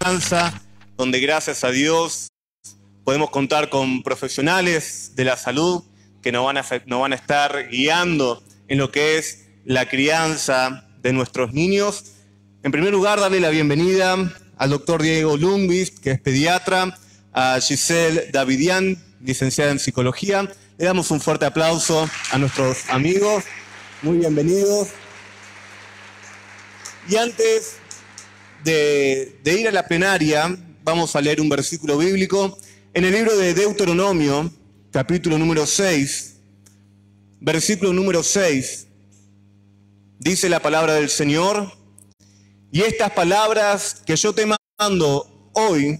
crianza, donde gracias a Dios podemos contar con profesionales de la salud que nos van a estar guiando en lo que es la crianza de nuestros niños. En primer lugar, darle la bienvenida al doctor Diego Lundqvist, que es pediatra, a Giselle Davidian, licenciada en psicología. Le damos un fuerte aplauso a nuestros amigos. Muy bienvenidos. Y antes de ir a la plenaria, vamos a leer un versículo bíblico en el libro de Deuteronomio, capítulo número 6, versículo número 6. Dice la palabra del Señor: y estas palabras que yo te mando hoy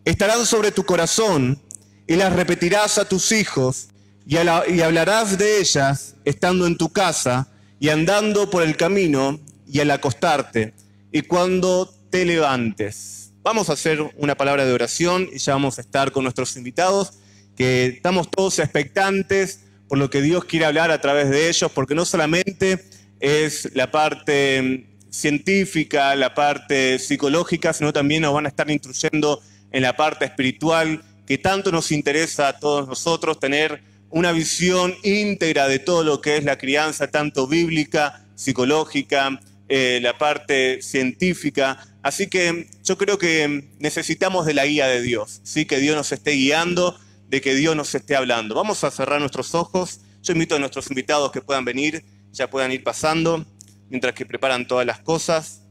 estarán sobre tu corazón, y las repetirás a tus hijos, y hablarás de ellas estando en tu casa, y andando por el camino, y al acostarte, y cuando te levantes. Vamos a hacer una palabra de oración, y ya vamos a estar con nuestros invitados, que estamos todos expectantes por lo que Dios quiere hablar a través de ellos, porque no solamente es la parte científica, la parte psicológica, sino también nos van a estar instruyendo en la parte espiritual, que tanto nos interesa a todos nosotros, tener una visión íntegra de todo lo que es la crianza, tanto bíblica, psicológica, la parte científica. Así que yo creo que necesitamos de la guía de Dios, ¿sí? Que Dios nos esté guiando, de que Dios nos esté hablando. Vamos a cerrar nuestros ojos. Yo invito a nuestros invitados que puedan venir, ya puedan ir pasando, mientras que preparan todas las cosas.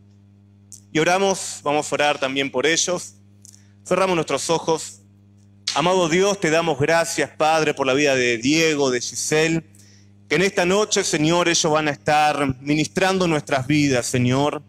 Y oramos, vamos a orar también por ellos. Cerramos nuestros ojos. Amado Dios, te damos gracias, Padre, por la vida de Diego, de Giselle, que en esta noche, Señor, ellos van a estar ministrando nuestras vidas, Señor.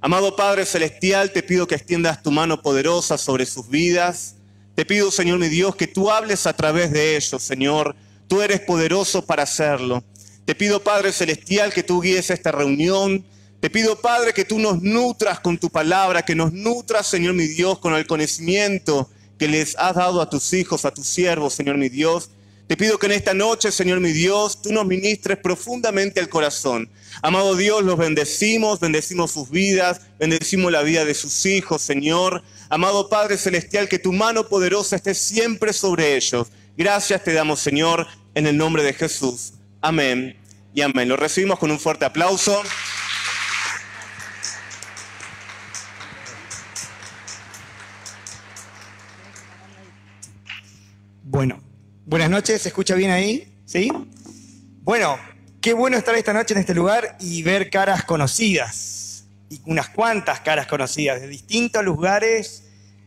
Amado Padre Celestial, te pido que extiendas tu mano poderosa sobre sus vidas. Te pido, Señor mi Dios, que tú hables a través de ellos, Señor. Tú eres poderoso para hacerlo. Te pido, Padre Celestial, que tú guíes esta reunión. Te pido, Padre, que tú nos nutras con tu palabra, que nos nutras, Señor mi Dios, con el conocimiento que les has dado a tus hijos, a tus siervos, Señor mi Dios. Te pido que en esta noche, Señor mi Dios, tú nos ministres profundamente al corazón. Amado Dios, los bendecimos sus vidas, bendecimos la vida de sus hijos, Señor. Amado Padre Celestial, que tu mano poderosa esté siempre sobre ellos. Gracias te damos, Señor, en el nombre de Jesús. Amén y amén. Lo recibimos con un fuerte aplauso. Bueno, buenas noches, ¿se escucha bien ahí? ¿Sí? Bueno, qué bueno estar esta noche en este lugar y ver caras conocidas, y unas cuantas caras conocidas de distintos lugares,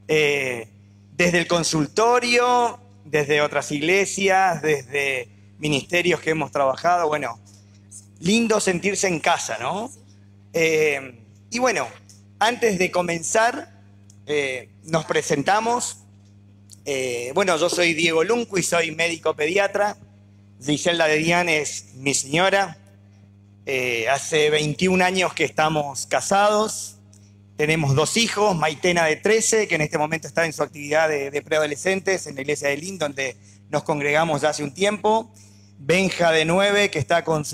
desde el consultorio, desde otras iglesias, desde ministerios que hemos trabajado. Bueno, lindo sentirse en casa, ¿no? Y bueno, antes de comenzar, nos presentamos. Bueno, yo soy Diego Lundqvist, soy médico pediatra. Giselle Davidian es mi señora. Hace 21 años que estamos casados. Tenemos 2 hijos, Maitena de 13, que en este momento está en su actividad de preadolescentes en la iglesia de Lynn, donde nos congregamos ya hace un tiempo. Benja de 9, que está con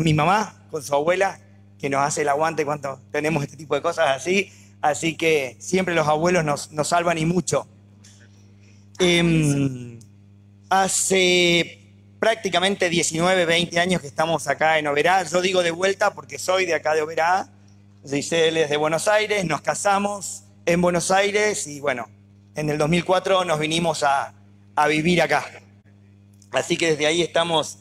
mi mamá, con su abuela, que nos hace el aguante cuando tenemos este tipo de cosas así. Así que siempre los abuelos nos salvan y mucho. Hace prácticamente 19, 20 años que estamos acá en Oberá. Yo digo de vuelta porque soy de acá de Oberá. Giselle es de Buenos Aires, nos casamos en Buenos Aires y bueno, en el 2004 nos vinimos a vivir acá. Así que desde ahí estamos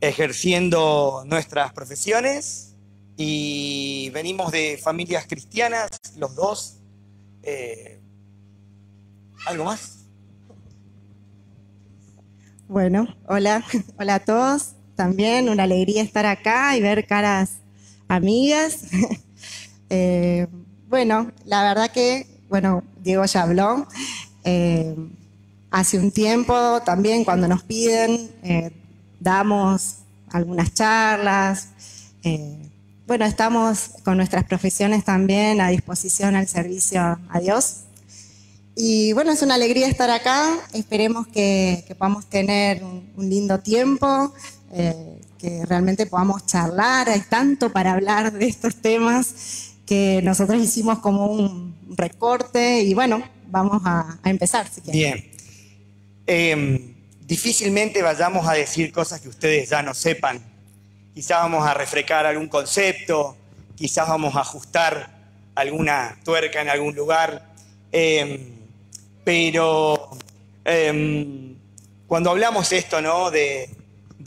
ejerciendo nuestras profesiones y venimos de familias cristianas, los dos. ¿Algo más? Bueno, hola a todos. También una alegría estar acá y ver caras amigas. Bueno, la verdad que, Diego ya habló. Hace un tiempo también cuando nos piden, damos algunas charlas. Estamos con nuestras profesiones también a disposición al servicio a Dios. Y bueno, es una alegría estar acá. Esperemos que podamos tener un lindo tiempo, que realmente podamos charlar. Hay tanto para hablar de estos temas que nosotros hicimos como recorte y bueno, vamos a empezar. Si quieren. Bien. Difícilmente vayamos a decir cosas que ustedes ya no sepan. Quizás vamos a refrescar algún concepto, quizás vamos a ajustar alguna tuerca en algún lugar. Pero cuando hablamos esto, ¿no? de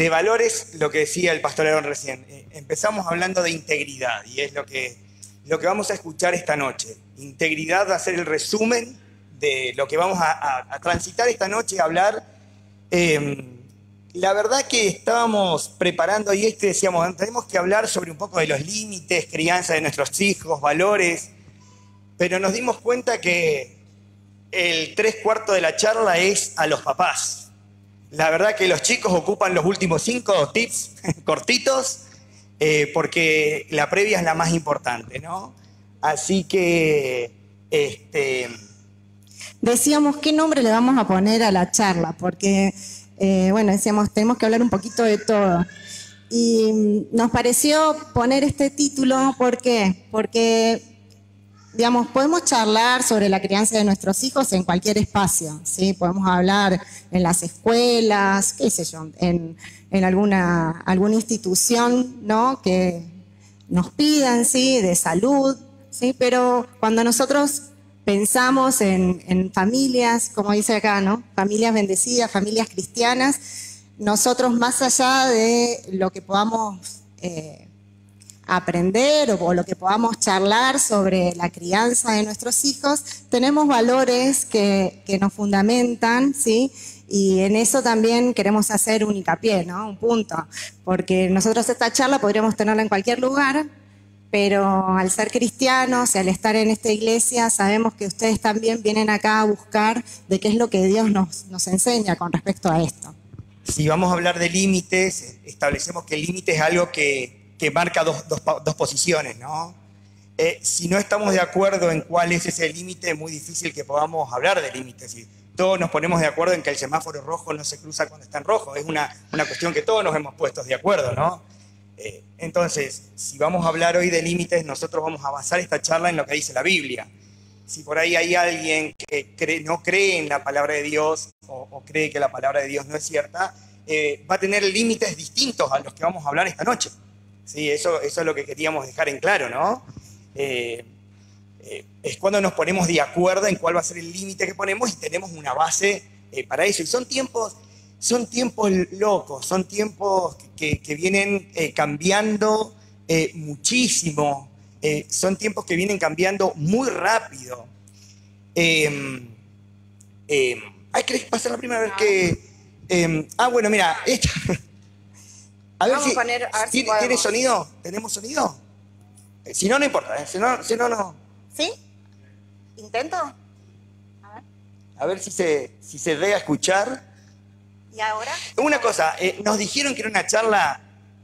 valores, lo que decía el pastor Aaron recién, empezamos hablando de integridad y es lo que vamos a escuchar esta noche. Integridad va a ser el resumen de lo que vamos a transitar esta noche, a hablar. La verdad que estábamos preparando y decíamos, tenemos que hablar sobre un poco de los límites, crianza de nuestros hijos, valores, pero nos dimos cuenta que el 3/4 de la charla es a los papás. La verdad que los chicos ocupan los últimos 5 tips cortitos, porque la previa es la más importante, ¿no? Así que, Decíamos, ¿qué nombre le vamos a poner a la charla? Porque, bueno, decíamos, tenemos que hablar un poquito de todo. Y nos pareció poner este título, ¿por qué? Porque, digamos, podemos charlar sobre la crianza de nuestros hijos en cualquier espacio, ¿sí? Podemos hablar en las escuelas, qué sé yo, en alguna institución, ¿no? Que nos pidan, ¿sí? De salud, ¿sí? Pero cuando nosotros pensamos en familias, como dice acá, ¿no? Familias bendecidas, familias cristianas, nosotros más allá de lo que podamos aprender o lo que podamos charlar sobre la crianza de nuestros hijos, tenemos valores que nos fundamentan, ¿sí? Y en eso también queremos hacer un hincapié, ¿no? Un punto, porque nosotros esta charla podríamos tenerla en cualquier lugar, pero al ser cristianos y al estar en esta iglesia, sabemos que ustedes también vienen acá a buscar de qué es lo que Dios nos enseña con respecto a esto. Si vamos a hablar de límites, establecemos que el límite es algo que marca dos posiciones, ¿no? Si no estamos de acuerdo en cuál es ese límite, es muy difícil que podamos hablar de límites. Si todos nos ponemos de acuerdo en que el semáforo rojo no se cruza cuando está en rojo, es una cuestión que todos nos hemos puesto de acuerdo, ¿no? Entonces, si vamos a hablar hoy de límites, nosotros vamos a basar esta charla en lo que dice la Biblia. Si por ahí hay alguien que no cree en la palabra de Dios o cree que la palabra de Dios no es cierta, va a tener límites distintos a los que vamos a hablar esta noche. Sí, eso es lo que queríamos dejar en claro, ¿no? Es cuando nos ponemos de acuerdo en cuál va a ser el límite que ponemos y tenemos una base para eso. Y son tiempos locos, son tiempos que vienen cambiando muchísimo, son tiempos que vienen cambiando muy rápido. ¿Querés pasar la primera vez que...? Bueno, mira, esta... A ver si ¿tiene sonido? ¿Tenemos sonido? Si no, no importa, si no, no. ¿Sí? ¿Intento? A ver si se ve a escuchar. ¿Y ahora? Una cosa, nos dijeron que era una charla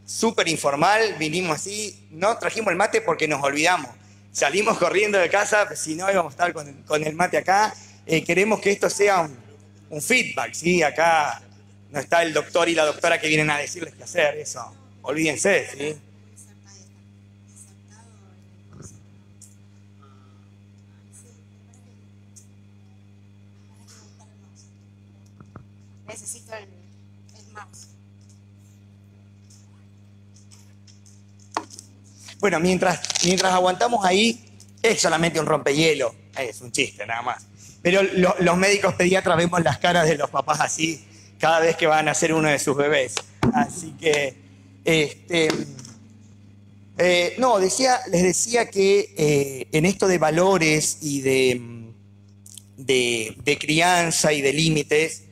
súper informal, vinimos así, no trajimos el mate porque nos olvidamos. Salimos corriendo de casa, si no íbamos a estar con el mate acá. Queremos que esto sea un feedback, ¿sí? Acá no está el doctor y la doctora que vienen a decirles qué hacer, eso. Olvídense, ¿sí? Necesito el mouse. Bueno, mientras aguantamos ahí, es solamente un rompehielo. Es un chiste, nada más. Pero los médicos pediatras vemos las caras de los papás así cada vez que van a hacer uno de sus bebés. Así que, les decía que en esto de valores y de crianza y de límites,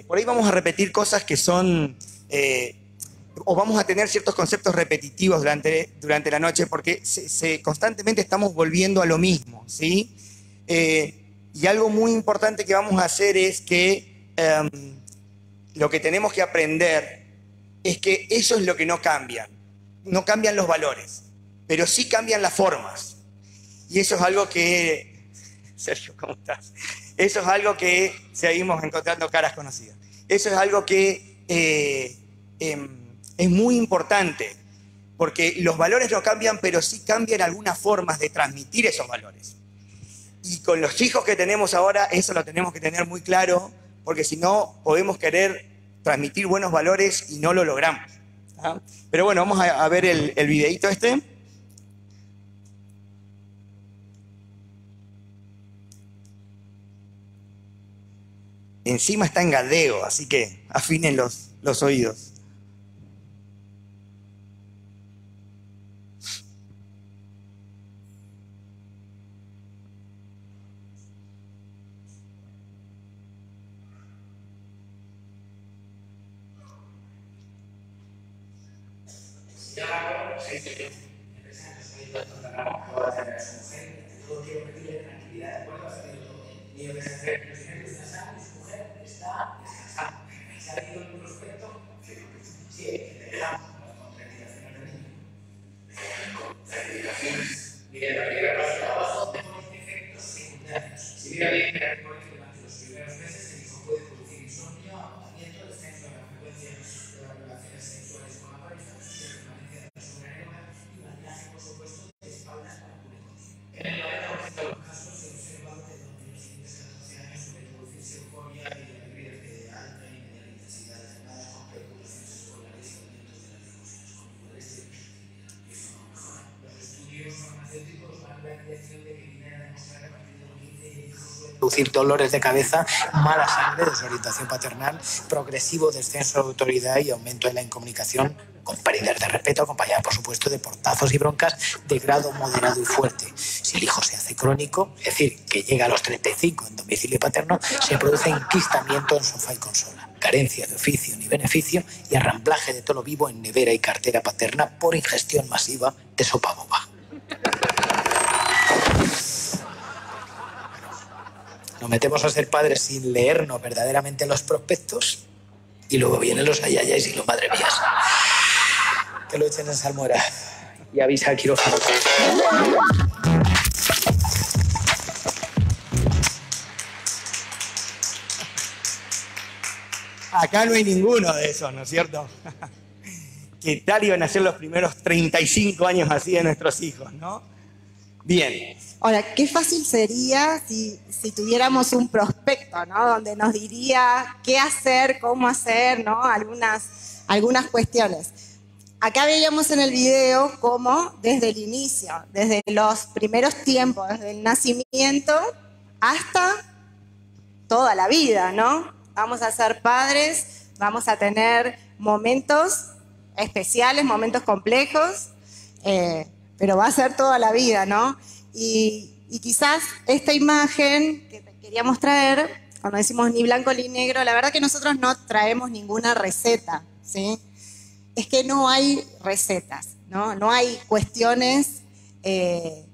por ahí vamos a repetir cosas que son, o vamos a tener ciertos conceptos repetitivos durante la noche, porque constantemente estamos volviendo a lo mismo, ¿sí? Y algo muy importante que vamos a hacer es que lo que tenemos que aprender es que eso es lo que no cambian. No cambian los valores, pero sí cambian las formas. Y eso es algo que... Sergio, ¿cómo estás? Eso es algo que seguimos encontrando caras conocidas. Eso es algo que es muy importante, porque los valores no cambian, pero sí cambian algunas formas de transmitir esos valores. Y con los hijos que tenemos ahora, eso lo tenemos que tener muy claro, porque si no, podemos querer transmitir buenos valores y no lo logramos. ¿Ah? Pero bueno, vamos a ver el videíto este. Encima está en galdeo, así que afinen los oídos. Producir dolores de cabeza, mala sangre, desorientación paternal, progresivo descenso de autoridad y aumento en la incomunicación, con pérdidas de respeto, acompañada por supuesto de portazos y broncas de grado moderado y fuerte. Si el hijo se hace crónico, es decir, que llega a los 35 en domicilio paterno, se produce enquistamiento en sofá y consola, carencia de oficio ni beneficio y arramblaje de todo lo vivo en nevera y cartera paterna por ingestión masiva de sopa boba. Nos metemos a ser padres sin leernos verdaderamente los prospectos y luego vienen los ayayas y los madre mías. Que lo echen en salmuera y avisa al quirófano. Acá no hay ninguno de esos, ¿no es cierto? ¿Qué tal iban a ser los primeros 35 años así de nuestros hijos, no? Bien. Ahora, qué fácil sería si tuviéramos un prospecto, ¿no? Donde nos diría qué hacer, cómo hacer, ¿no? Algunas cuestiones. Acá veíamos en el video cómo desde el inicio, desde los primeros tiempos, desde el nacimiento hasta toda la vida, ¿no? Vamos a ser padres, vamos a tener momentos especiales, momentos complejos, pero va a ser toda la vida, ¿no? Y quizás esta imagen que queríamos traer, cuando decimos ni blanco ni negro, la verdad que nosotros no traemos ninguna receta, ¿sí? Es que no hay recetas, ¿no? No hay cuestiones que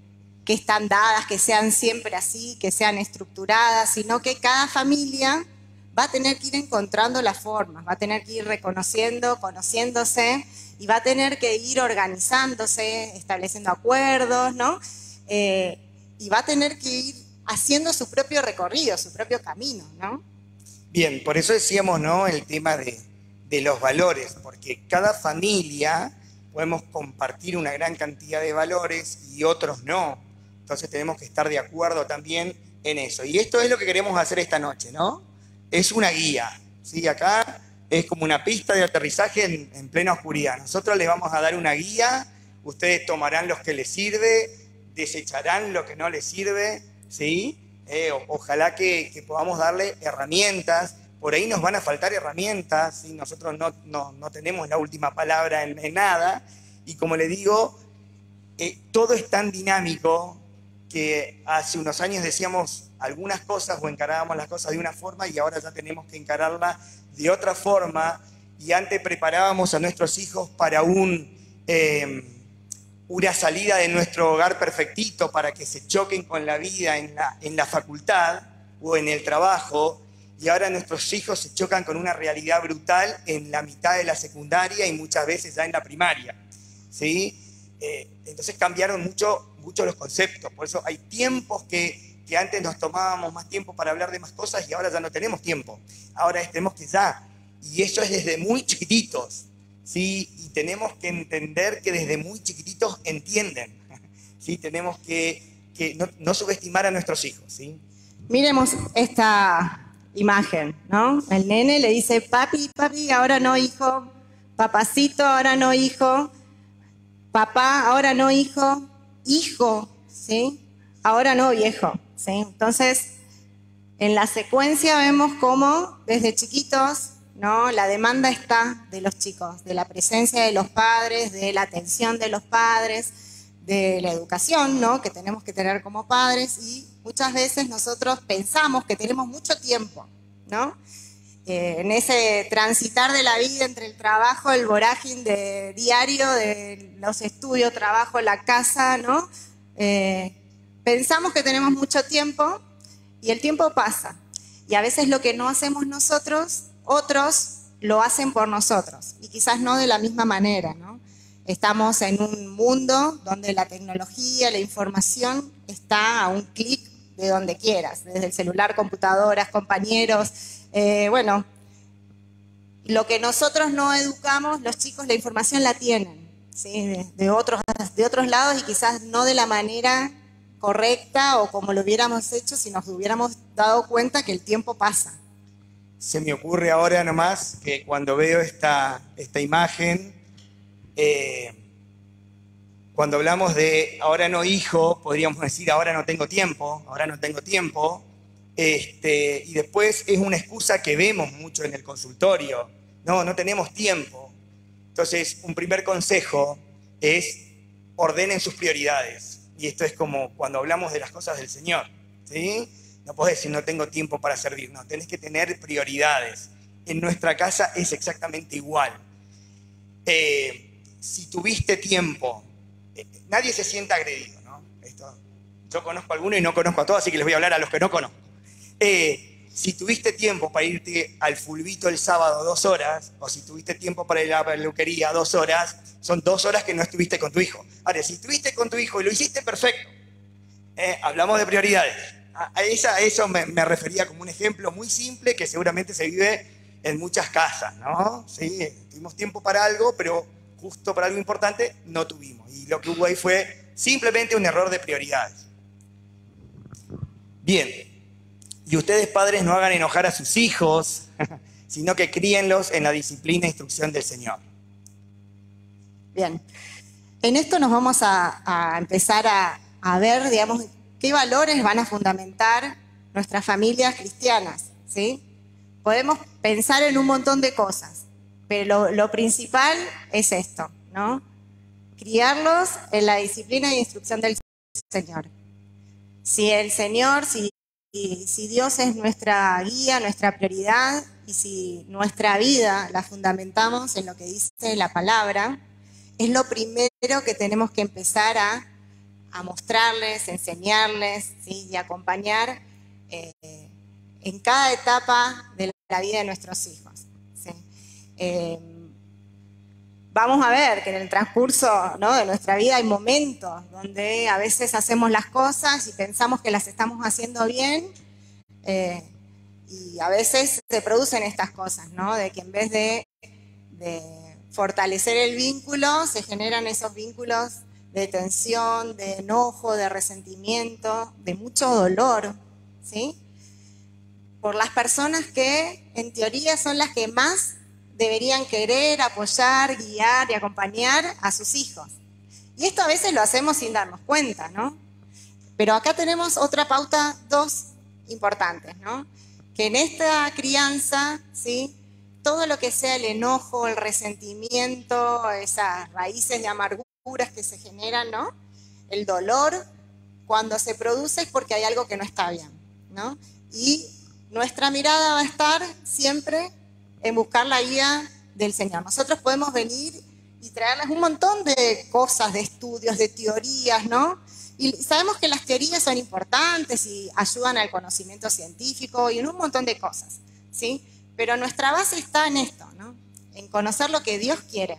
están dadas, que sean siempre así, que sean estructuradas, sino que cada familia va a tener que ir encontrando las formas, va a tener que ir reconociendo, conociéndose y va a tener que ir organizándose, estableciendo acuerdos, ¿no? Y va a tener que ir haciendo su propio recorrido, su propio camino, ¿no? Bien, por eso decíamos, ¿no? El tema de los valores, porque cada familia podemos compartir una gran cantidad de valores y otros no. Entonces tenemos que estar de acuerdo también en eso. Y esto es lo que queremos hacer esta noche, ¿no? Es una guía, ¿sí? Acá es como una pista de aterrizaje en plena oscuridad. Nosotros les vamos a dar una guía, ustedes tomarán los que les sirve, desecharán lo que no les sirve, ¿sí? Ojalá que podamos darle herramientas. Por ahí nos van a faltar herramientas, ¿sí? Nosotros no tenemos la última palabra en nada. Y como le digo, todo es tan dinámico que hace unos años decíamos algunas cosas o encarábamos las cosas de una forma y ahora ya tenemos que encararlas de otra forma. Y antes preparábamos a nuestros hijos para una salida de nuestro hogar perfectito para que se choquen con la vida en la facultad o en el trabajo. Y ahora nuestros hijos se chocan con una realidad brutal en la mitad de la secundaria y muchas veces ya en la primaria, ¿sí? Entonces cambiaron mucho los conceptos. Por eso hay tiempos que antes nos tomábamos más tiempo para hablar de más cosas y ahora ya no tenemos tiempo. Ahora tenemos que ya. Y eso es desde muy chiquititos, ¿sí? Y tenemos que entender que desde muy chiquititos entienden, ¿sí? Tenemos que que no subestimar a nuestros hijos, ¿sí? Miremos esta imagen, ¿no? El nene le dice, papi, papi, ahora no, hijo. Papacito, ahora no, hijo. Papá, ahora no, hijo. Hijo, ¿sí? Ahora no, viejo, ¿sí? Entonces, en la secuencia vemos cómo desde chiquitos, ¿no? La demanda está de los chicos, de la presencia de los padres, de la atención de los padres, de la educación, ¿no? Que tenemos que tener como padres, y muchas veces nosotros pensamos que tenemos mucho tiempo, ¿no? En ese transitar de la vida entre el trabajo, el vorágine de diario, de los estudios, trabajo, la casa, ¿no? Pensamos que tenemos mucho tiempo y el tiempo pasa. Y a veces lo que no hacemos nosotros, otros lo hacen por nosotros. Y quizás no de la misma manera, ¿no? Estamos en un mundo donde la tecnología, la información está a un clic de donde quieras, desde el celular, computadoras, compañeros. Bueno, lo que nosotros no educamos, los chicos la información la tienen, ¿sí? de otros lados, y quizás no de la manera correcta o como lo hubiéramos hecho si nos hubiéramos dado cuenta que el tiempo pasa. Se me ocurre ahora nomás que cuando veo esta imagen, cuando hablamos de ahora no, hijo, podríamos decir ahora no tengo tiempo, y después es una excusa que vemos mucho en el consultorio, no tenemos tiempo. Entonces, un primer consejo es ordenen sus prioridades, y esto es como cuando hablamos de las cosas del Señor, ¿sí? No podés decir no tengo tiempo para servir, no, tenés que tener prioridades. En nuestra casa es exactamente igual. Si tuviste tiempo, nadie se sienta agredido, ¿no? Yo conozco a algunos y no conozco a todos, así que les voy a hablar a los que no conozco. Si tuviste tiempo para irte al fulbito el sábado 2 horas, o si tuviste tiempo para ir a la peluquería 2 horas, son 2 horas que no estuviste con tu hijo. Ahora, si estuviste con tu hijo y lo hiciste perfecto, hablamos de prioridades. A eso me refería como un ejemplo muy simple que seguramente se vive en muchas casas, ¿no? Sí, tuvimos tiempo para algo, pero justo para algo importante no tuvimos. Y lo que hubo ahí fue simplemente un error de prioridades. Bien, y ustedes padres no hagan enojar a sus hijos, sino que críenlos en la disciplina e instrucción del Señor. Bien, en esto nos vamos a empezar a ver, digamos, qué valores van a fundamentar nuestras familias cristianas, ¿sí? Podemos pensar en un montón de cosas, pero lo principal es esto, ¿no? Criarlos en la disciplina e instrucción del Señor. Si el Señor, si Dios es nuestra guía, nuestra prioridad, y si nuestra vida la fundamentamos en lo que dice la palabra, es lo primero que tenemos que empezar a mostrarles, enseñarles, ¿sí? Y acompañar en cada etapa de la vida de nuestros hijos, ¿sí? Vamos a ver que en el transcurso, ¿no?, de nuestra vida hay momentos donde a veces hacemos las cosas y pensamos que las estamos haciendo bien, y a veces se producen estas cosas, ¿no?, de que en vez de fortalecer el vínculo, se generan esos vínculos de tensión, de enojo, de resentimiento, de mucho dolor, ¿sí? Por las personas que en teoría son las que más deberían querer, apoyar, guiar y acompañar a sus hijos. Y esto a veces lo hacemos sin darnos cuenta, ¿no? Pero acá tenemos otra pauta, 2 importantes, ¿no? Que en esta crianza, ¿sí?, todo lo que sea el enojo, el resentimiento, esas raíces de amarguras que se generan, ¿no?, el dolor, cuando se produce es porque hay algo que no está bien, ¿no? Y nuestra mirada va a estar siempre en buscar la guía del Señor. Nosotros podemos venir y traerles un montón de cosas, de estudios, de teorías, ¿no? Y sabemos que las teorías son importantes y ayudan al conocimiento científico y en un montón de cosas, ¿sí? Pero nuestra base está en esto, ¿no? En conocer lo que Dios quiere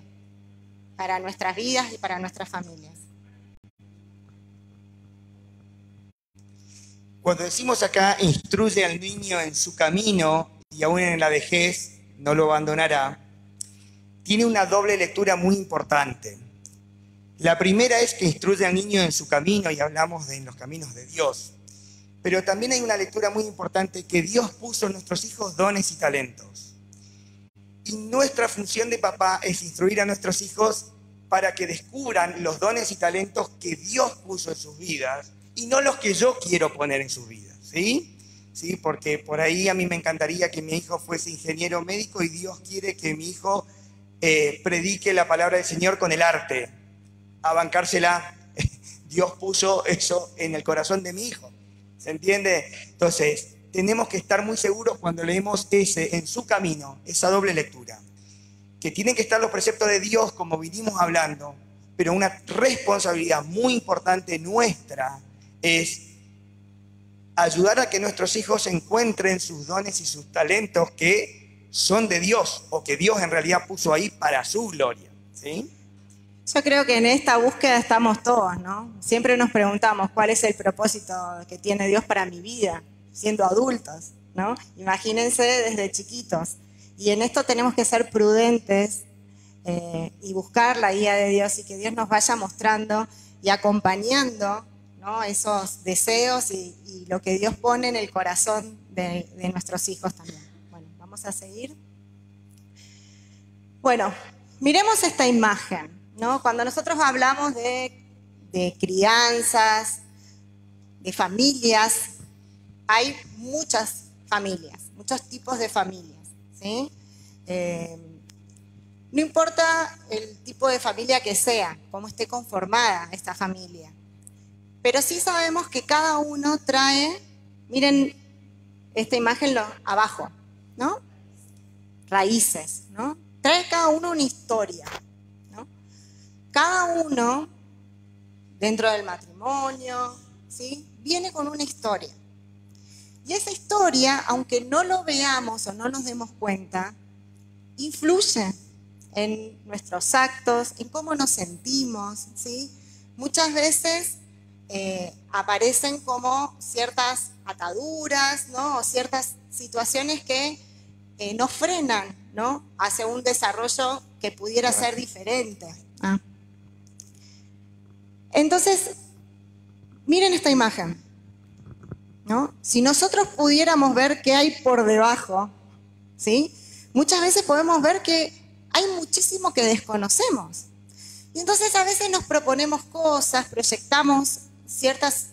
para nuestras vidas y para nuestras familias. Cuando decimos acá, instruye al niño en su camino y aún en la vejez no lo abandonará, tiene una doble lectura muy importante. La primera es que instruye al niño en su camino, y hablamos de en los caminos de Dios. Pero también hay una lectura muy importante, que Dios puso en nuestros hijos dones y talentos. Y nuestra función de papá es instruir a nuestros hijos para que descubran los dones y talentos que Dios puso en sus vidas y no los que yo quiero poner en sus vidas, ¿sí? ¿Sí? Porque por ahí a mí me encantaría que mi hijo fuese ingeniero médico y Dios quiere que mi hijo predique la palabra del Señor con el arte, a bancársela. Dios puso eso en el corazón de mi hijo, ¿se entiende? Entonces, tenemos que estar muy seguros cuando leemos ese en su camino, esa doble lectura, que tienen que estar los preceptos de Dios como vinimos hablando, pero una responsabilidad muy importante nuestra es ayudar a que nuestros hijos encuentren sus dones y sus talentos que son de Dios, o que Dios en realidad puso ahí para su gloria, ¿sí? Yo creo que en esta búsqueda estamos todos, ¿no? Siempre nos preguntamos cuál es el propósito que tiene Dios para mi vida, siendo adultos, ¿no? Imagínense desde chiquitos. Y en esto tenemos que ser prudentes y buscar la guía de Dios, y que Dios nos vaya mostrando y acompañando, ¿no?, esos deseos y lo que Dios pone en el corazón de nuestros hijos también. Bueno, vamos a seguir. Bueno, miremos esta imagen, ¿no? Cuando nosotros hablamos de crianzas, de familias, hay muchas familias, muchos tipos de familias, ¿sí? No importa el tipo de familia que sea, cómo esté conformada esta familia, pero sí sabemos que cada uno trae, miren esta imagen abajo, ¿no? Raíces, ¿no? Trae cada uno una historia, ¿no? Cada uno, dentro del matrimonio, ¿sí?, viene con una historia. Y esa historia, aunque no lo veamos o no nos demos cuenta, influye en nuestros actos, en cómo nos sentimos, ¿sí? Muchas veces aparecen como ciertas ataduras, ¿no?, o ciertas situaciones que nos frenan, ¿no?, hacia un desarrollo que pudiera ser diferente. Entonces, miren esta imagen, ¿no? Si nosotros pudiéramos ver qué hay por debajo, ¿sí?, muchas veces podemos ver que hay muchísimo que desconocemos. Y entonces a veces nos proponemos cosas, proyectamos ciertas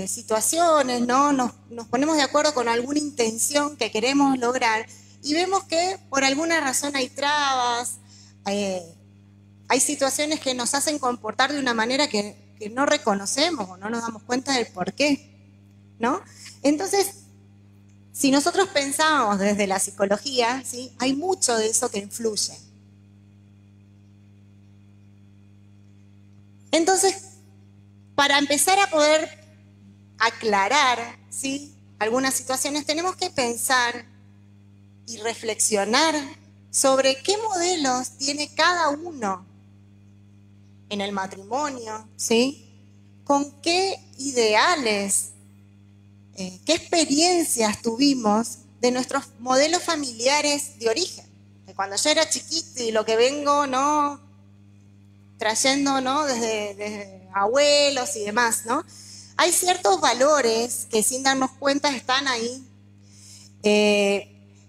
situaciones, ¿no? Nos ponemos de acuerdo con alguna intención que queremos lograr y vemos que por alguna razón hay trabas, hay situaciones que nos hacen comportar de una manera que no reconocemos o no nos damos cuenta del por qué, ¿no? Entonces, si nosotros pensamos desde la psicología, ¿sí?, hay mucho de eso que influye. Entonces, para empezar a poder aclarar, ¿sí?, algunas situaciones, tenemos que pensar y reflexionar sobre qué modelos tiene cada uno en el matrimonio, ¿sí?, con qué ideales, qué experiencias tuvimos de nuestros modelos familiares de origen. Que cuando yo era chiquita y lo que vengo, ¿no?, trayendo, ¿no?, desde abuelos y demás, ¿no? Hay ciertos valores que sin darnos cuenta están ahí.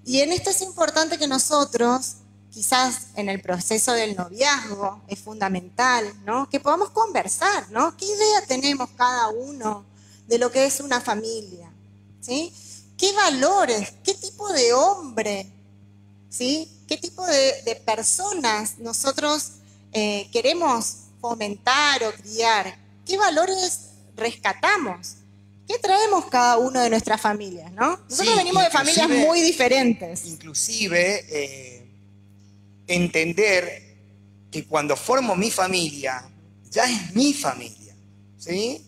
Y en esto es importante que nosotros, quizás en el proceso del noviazgo, es fundamental, ¿no?, que podamos conversar, ¿no? ¿Qué idea tenemos cada uno de lo que es una familia? ¿Sí? ¿Qué valores, qué tipo de hombre, ¿sí?, qué tipo de personas nosotros queremos fomentar o criar? ¿Qué valores rescatamos? ¿Qué traemos cada uno de nuestras familias, ¿no? Nosotros venimos de familias muy diferentes. Inclusive, entender que cuando formo mi familia, ya es mi familia, ¿sí?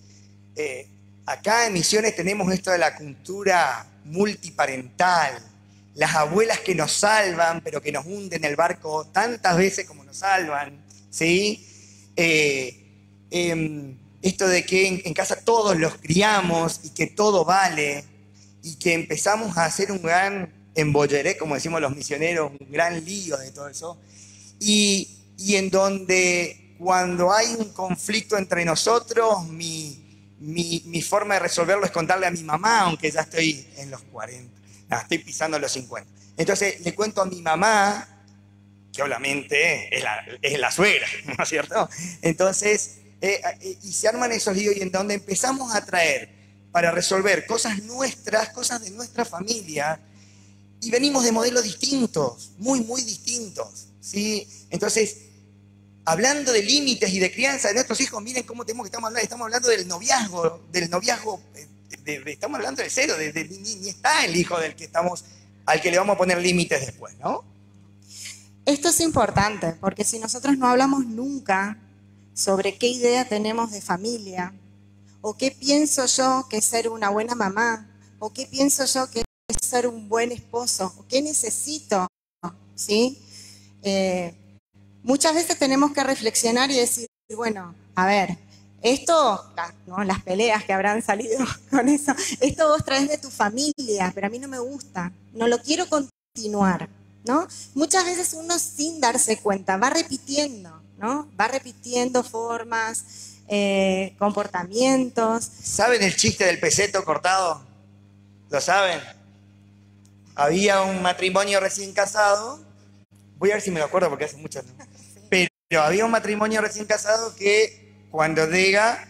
Acá en Misiones tenemos esto de la cultura multiparental, las abuelas que nos salvan, pero que nos hunden el barco tantas veces como nos salvan, ¿sí? Esto de que en casa todos los criamos y que todo vale, y que empezamos a hacer un gran embolleré, como decimos los misioneros, un gran lío de todo eso, y en donde cuando hay un conflicto entre nosotros, mi forma de resolverlo es contarle a mi mamá, aunque ya estoy en los 40. No, estoy pisando los 50. Entonces le cuento a mi mamá, que obviamente es la suegra, ¿no es cierto? Entonces, y se arman esos líos y en donde empezamos a traer para resolver cosas nuestras, cosas de nuestra familia, y venimos de modelos distintos, muy, muy distintos, ¿sí? Entonces, hablando de límites y de crianza de nuestros hijos, miren cómo estamos hablando del noviazgo, estamos hablando de cero, ni está el hijo al que le vamos a poner límites después, ¿no? Esto es importante, porque si nosotros no hablamos nunca sobre qué idea tenemos de familia, o qué pienso yo que es ser una buena mamá, o qué pienso yo que es ser un buen esposo, o qué necesito, ¿sí? Muchas veces tenemos que reflexionar y decir, bueno, a ver, esto, ¿no? Las peleas que habrán salido con eso, esto vos traes de tu familia, pero a mí no me gusta, no lo quiero continuar, ¿no? Muchas veces uno sin darse cuenta va repitiendo, ¿no? Va repitiendo formas, comportamientos. ¿Saben el chiste del peseto cortado? ¿Lo saben? Había un matrimonio recién casado, voy a ver si me lo acuerdo porque hace mucho, ¿no? Pero había un matrimonio recién casado que cuando llega,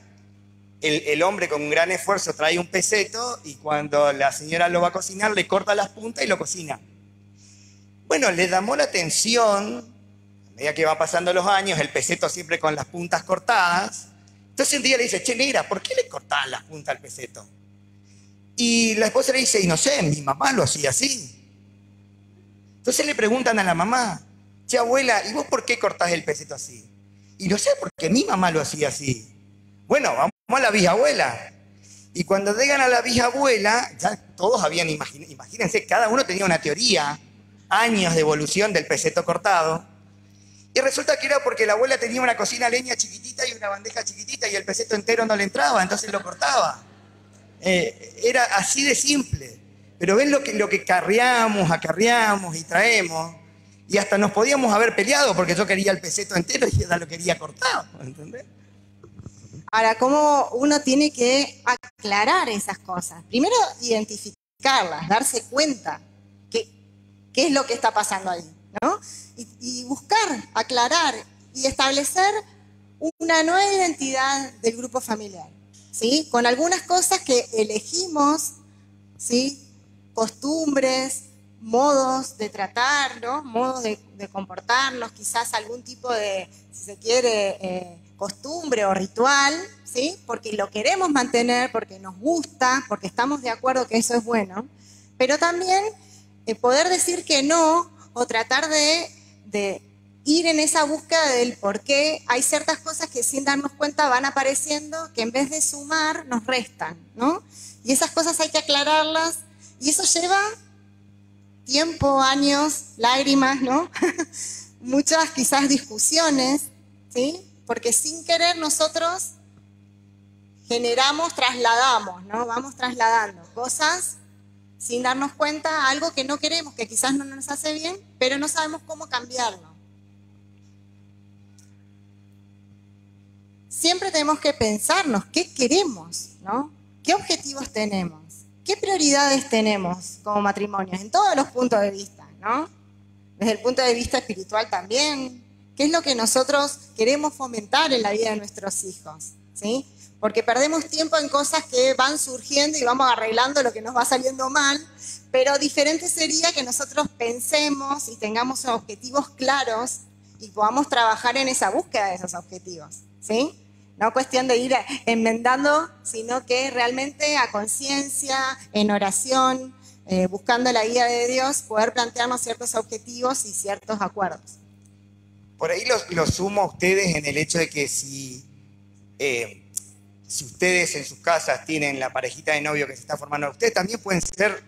el hombre con un gran esfuerzo trae un peseto y cuando la señora lo va a cocinar le corta las puntas y lo cocina. Bueno, le llamó la atención, a medida que va pasando los años, el peseto siempre con las puntas cortadas. Entonces un día le dice, che, negra, ¿por qué le cortaban las puntas al peseto? Y la esposa le dice, y no sé, mi mamá lo hacía así. Entonces le preguntan a la mamá, che, abuela, ¿y vos por qué cortás el peseto así? Y no sé, porque mi mamá lo hacía así. Bueno, vamos a la bisabuela. Y cuando llegan a la bisabuela, ya todos habían, imagínense, cada uno tenía una teoría, años de evolución del peseto cortado. Y resulta que era porque la abuela tenía una cocina a leña chiquitita y una bandeja chiquitita y el peseto entero no le entraba, entonces lo cortaba. Era así de simple. Pero ven lo que acarreamos y traemos. Y hasta nos podíamos haber peleado porque yo quería el peseto entero y ella lo quería cortado. ¿Entendés? Ahora, ¿cómo uno tiene que aclarar esas cosas? Primero, identificarlas, darse cuenta qué es lo que está pasando ahí, ¿no? Y buscar, aclarar y establecer una nueva identidad del grupo familiar, ¿sí? Con algunas cosas que elegimos, ¿sí? Costumbres, modos de tratar, ¿no? Modos de comportarnos, quizás algún tipo de, si se quiere, costumbre o ritual, ¿sí? Porque lo queremos mantener, porque nos gusta, porque estamos de acuerdo que eso es bueno, pero también poder decir que no o tratar de ir en esa búsqueda del por qué hay ciertas cosas que sin darnos cuenta van apareciendo que en vez de sumar nos restan, ¿no? Y esas cosas hay que aclararlas y eso lleva tiempo, años, lágrimas, ¿no? Muchas quizás discusiones, ¿sí? Porque sin querer nosotros trasladamos, ¿no? Vamos trasladando cosas sin darnos cuenta, algo que no queremos, que quizás no nos hace bien, pero no sabemos cómo cambiarlo. Siempre tenemos que pensarnos qué queremos, ¿no? ¿Qué objetivos tenemos? ¿Qué prioridades tenemos como matrimonios? En todos los puntos de vista, ¿no? Desde el punto de vista espiritual también. ¿Qué es lo que nosotros queremos fomentar en la vida de nuestros hijos? ¿Sí? Porque perdemos tiempo en cosas que van surgiendo y vamos arreglando lo que nos va saliendo mal, pero diferente sería que nosotros pensemos y tengamos objetivos claros y podamos trabajar en esa búsqueda de esos objetivos, ¿sí? No cuestión de ir enmendando, sino que realmente a conciencia, en oración, buscando la guía de Dios, poder plantearnos ciertos objetivos y ciertos acuerdos. Por ahí lo sumo a ustedes en el hecho de que si ustedes en sus casas tienen la parejita de novio que se está formando, ustedes también pueden ser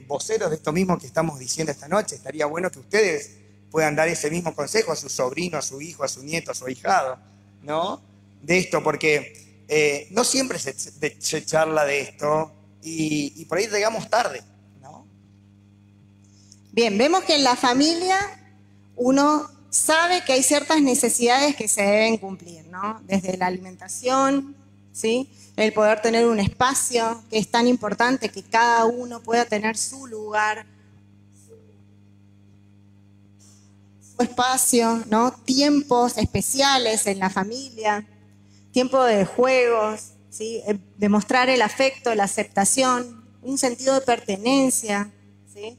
voceros de esto mismo que estamos diciendo esta noche. Estaría bueno que ustedes puedan dar ese mismo consejo a su sobrino, a su hijo, a su nieto, a su ahijado, ¿no? De esto, porque no siempre se charla de esto y por ahí llegamos tarde, ¿no? Bien, vemos que en la familia uno sabe que hay ciertas necesidades que se deben cumplir, ¿no? Desde la alimentación, ¿sí? El poder tener un espacio, que es tan importante que cada uno pueda tener su lugar, su espacio, ¿no? Tiempos especiales en la familia, tiempo de juegos, ¿sí? Demostrar el afecto, la aceptación, un sentido de pertenencia, ¿sí?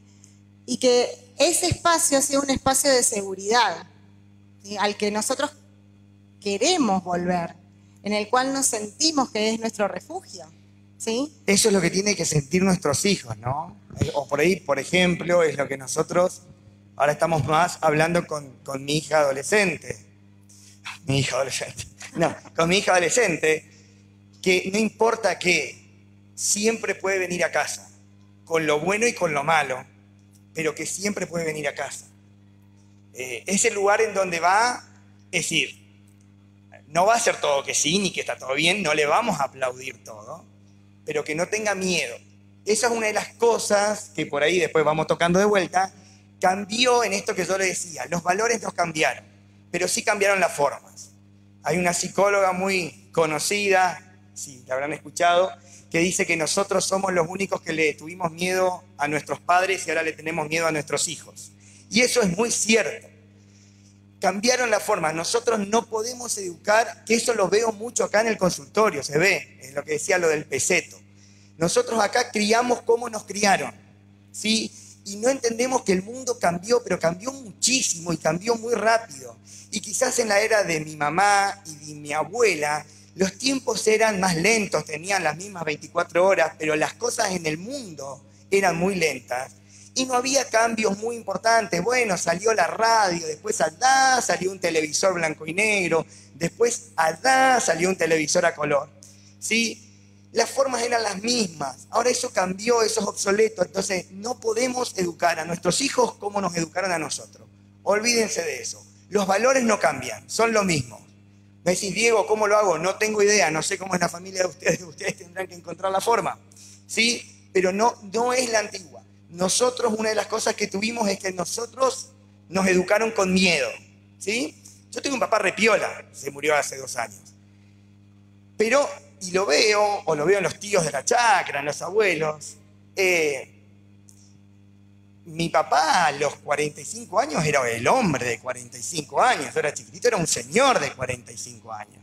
Y que ese espacio sea un espacio de seguridad, ¿sí? Al que nosotros queremos volver, en el cual nos sentimos que es nuestro refugio, ¿sí? Eso es lo que tienen que sentir nuestros hijos, ¿no? O por ahí, por ejemplo, es lo que nosotros ahora estamos más hablando con mi hija adolescente. Mi hija adolescente. No, con mi hija adolescente, que no importa qué, siempre puede venir a casa, con lo bueno y con lo malo, pero que siempre puede venir a casa. Es el lugar en donde va, es decir, no va a ser todo que sí, ni que está todo bien, no le vamos a aplaudir todo, pero que no tenga miedo. Esa es una de las cosas que por ahí después vamos tocando de vuelta, cambió en esto que yo le decía, los valores no cambiaron, pero sí cambiaron las formas. Hay una psicóloga muy conocida, sí, la habrán escuchado, que dice que nosotros somos los únicos que le tuvimos miedo a nuestros padres y ahora le tenemos miedo a nuestros hijos. Y eso es muy cierto. Cambiaron las formas. Nosotros no podemos educar, que eso lo veo mucho acá en el consultorio, se ve, es lo que decía lo del peseto. Nosotros acá criamos como nos criaron, ¿sí? Y no entendemos que el mundo cambió, pero cambió muchísimo y cambió muy rápido. Y quizás en la era de mi mamá y de mi abuela, los tiempos eran más lentos, tenían las mismas 24 horas, pero las cosas en el mundo eran muy lentas. Y no había cambios muy importantes. Bueno, salió la radio, después allá salió un televisor blanco y negro, después allá salió un televisor a color. ¿Sí? Las formas eran las mismas. Ahora eso cambió, eso es obsoleto. Entonces no podemos educar a nuestros hijos como nos educaron a nosotros. Olvídense de eso. Los valores no cambian, son lo mismo. Me decís, Diego, ¿cómo lo hago? No tengo idea, no sé cómo es la familia de ustedes tendrán que encontrar la forma. ¿Sí? Pero no es la antigua. Nosotros, una de las cosas que tuvimos es que nosotros nos educaron con miedo. ¿Sí? Yo tengo un papá repiola, se murió hace 2 años. Pero, y lo veo en los tíos de la chacra, en los abuelos, mi papá a los 45 años era el hombre de 45 años, yo era chiquitito, era un señor de 45 años.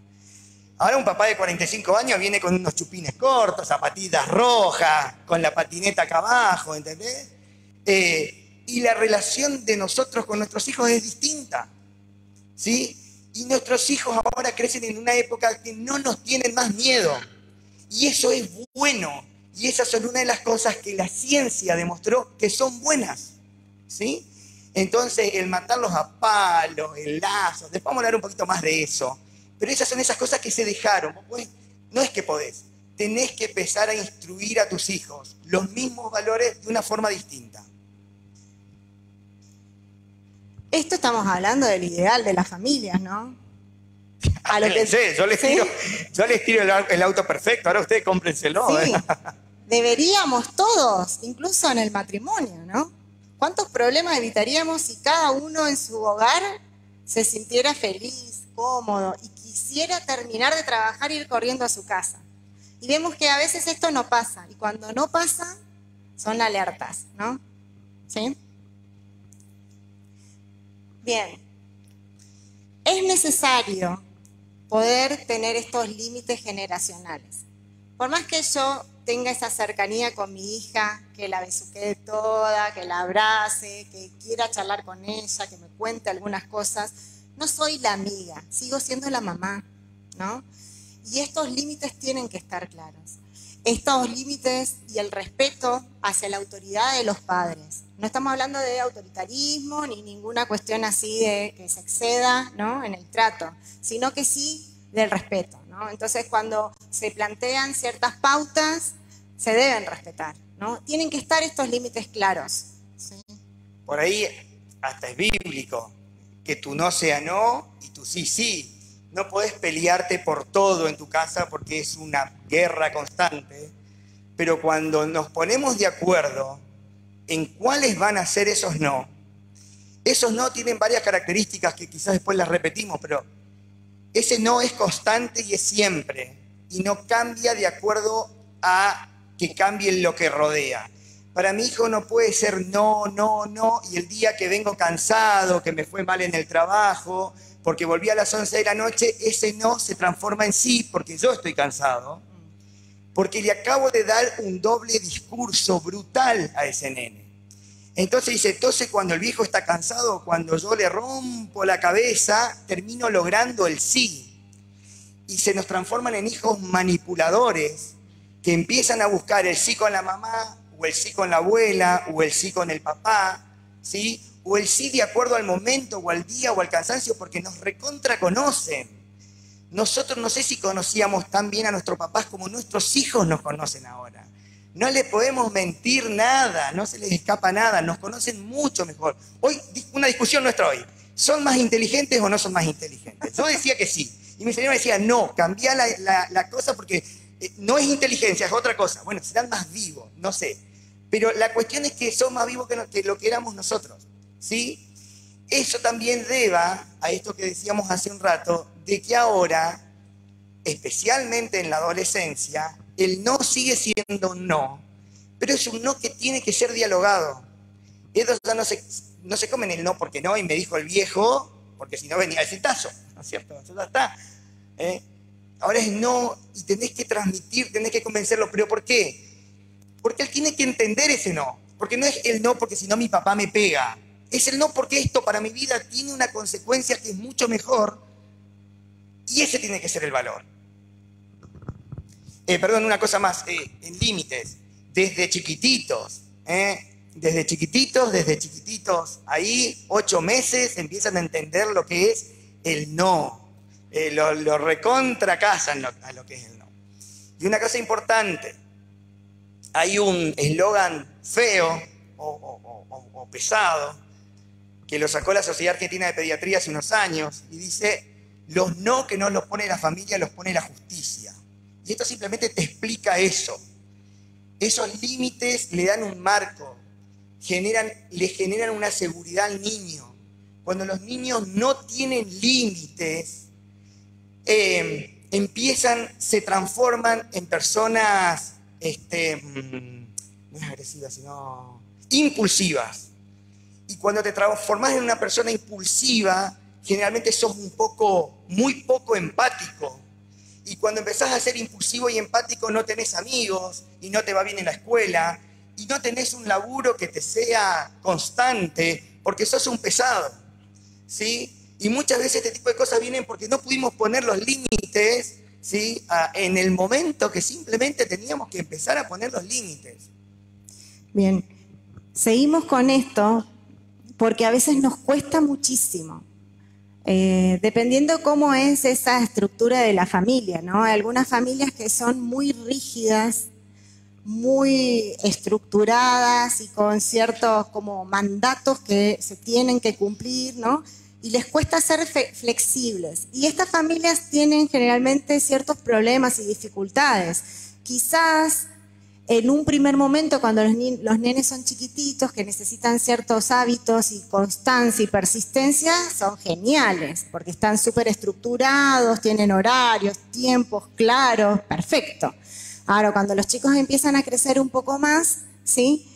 Ahora un papá de 45 años viene con unos chupines cortos, zapatillas rojas, con la patineta acá abajo, ¿entendés? Y la relación de nosotros con nuestros hijos es distinta, ¿sí? Y nuestros hijos ahora crecen en una época que no nos tienen más miedo. Y eso es bueno. Y esas son una de las cosas que la ciencia demostró que son buenas, ¿sí? Entonces, el matarlos a palos, el lazo, después vamos a hablar un poquito más de eso. Pero esas son esas cosas que se dejaron. No es que podés, tenés que empezar a instruir a tus hijos los mismos valores de una forma distinta. Esto estamos hablando del ideal de las familias, ¿no? A lo que sé, yo les tiro el auto perfecto, ahora ustedes cómprenselo. Sí. Deberíamos todos, incluso en el matrimonio, ¿no? ¿Cuántos problemas evitaríamos si cada uno en su hogar se sintiera feliz, cómodo y quisiera terminar de trabajar e ir corriendo a su casa? Y vemos que a veces esto no pasa, y cuando no pasa, son alertas, ¿no? ¿Sí? Bien. Es necesario poder tener estos límites generacionales. Por más que yo tenga esa cercanía con mi hija, que la besuquee toda, que la abrace, que quiera charlar con ella, que me cuente algunas cosas, no soy la amiga, sigo siendo la mamá, ¿no? Y estos límites tienen que estar claros. Estos límites y el respeto hacia la autoridad de los padres. No estamos hablando de autoritarismo ni ninguna cuestión así de que se exceda, ¿no?, en el trato, sino que sí del respeto, ¿no? Entonces, cuando se plantean ciertas pautas, se deben respetar, ¿no? Tienen que estar estos límites claros, ¿sí? Por ahí hasta es bíblico, que tu no sea no y tu sí, sí. No podés pelearte por todo en tu casa porque es una guerra constante, pero cuando nos ponemos de acuerdo en cuáles van a ser esos no, Esos no tienen varias características que quizás después las repetimos, pero ese no es constante y es siempre. Y no cambia de acuerdo a que cambie lo que rodea. Para mi hijo no puede ser no, no, no, y el día que vengo cansado, que me fue mal en el trabajo, porque volví a las 11 de la noche, ese no se transforma en sí, porque yo estoy cansado, porque le acabo de dar un doble discurso brutal a ese nene. Entonces dice, cuando el viejo está cansado, cuando yo le rompo la cabeza, termino logrando el sí. Y se nos transforman en hijos manipuladores que empiezan a buscar el sí con la mamá, o el sí con la abuela, o el sí con el papá, ¿sí? O el sí de acuerdo al momento, o al día, o al cansancio, porque nos recontra conocen. Nosotros no sé si conocíamos tan bien a nuestros papás como nuestros hijos nos conocen ahora. No le podemos mentir nada, no se les escapa nada, nos conocen mucho mejor. Hoy, una discusión nuestra hoy, ¿son más inteligentes o no son más inteligentes? Yo decía que sí, y mi señora me decía, no, cambia la cosa porque no es inteligencia, es otra cosa. Bueno, serán más vivos, no sé. Pero la cuestión es que son más vivos que lo que éramos nosotros, ¿sí? Eso también deba a esto que decíamos hace un rato, de que ahora, especialmente en la adolescencia, el no sigue siendo un no, pero es un no que tiene que ser dialogado. Ellos ya no se comen el no porque no, y me dijo el viejo, porque si no venía el citazo, ¿no es cierto? Eso ya está. Ahora es no, y tenés que transmitir, tenés que convencerlo. ¿Pero por qué? Porque él tiene que entender ese no. Porque no es el no porque si no mi papá me pega. Es el no porque esto para mi vida tiene una consecuencia que es mucho mejor, y ese tiene que ser el valor. Perdón, una cosa más, en límites, desde chiquititos, desde chiquititos, ahí 8 meses empiezan a entender lo que es el no, lo recontracasan a lo que es el no. Y una cosa importante, hay un eslogan feo o pesado que lo sacó la Sociedad Argentina de Pediatría hace unos años y dice, los no que no los pone la familia, los pone la justicia. Y esto simplemente te explica eso. Esos límites le dan un marco, le generan una seguridad al niño. Cuando los niños no tienen límites, se transforman en personas, no es agresivas, sino impulsivas. Y cuando te transformas en una persona impulsiva, generalmente sos muy poco empático. Y cuando empezás a ser impulsivo y empático no tenés amigos, y no te va bien en la escuela, y no tenés un laburo que te sea constante, porque sos un pesado, ¿sí? Y muchas veces este tipo de cosas vienen porque no pudimos poner los límites, ¿sí? En el momento que simplemente teníamos que empezar a poner los límites. Bien, seguimos con esto porque a veces nos cuesta muchísimo. Dependiendo cómo es esa estructura de la familia, ¿no? Hay algunas familias que son muy rígidas, muy estructuradas y con ciertos como mandatos que se tienen que cumplir, ¿no? Y les cuesta ser flexibles. Y estas familias tienen generalmente ciertos problemas y dificultades. Quizás en un primer momento, cuando los nenes son chiquititos, que necesitan ciertos hábitos y constancia y persistencia, son geniales, porque están súper estructurados, tienen horarios, tiempos claros, perfecto. Ahora, cuando los chicos empiezan a crecer un poco más, ¿sí?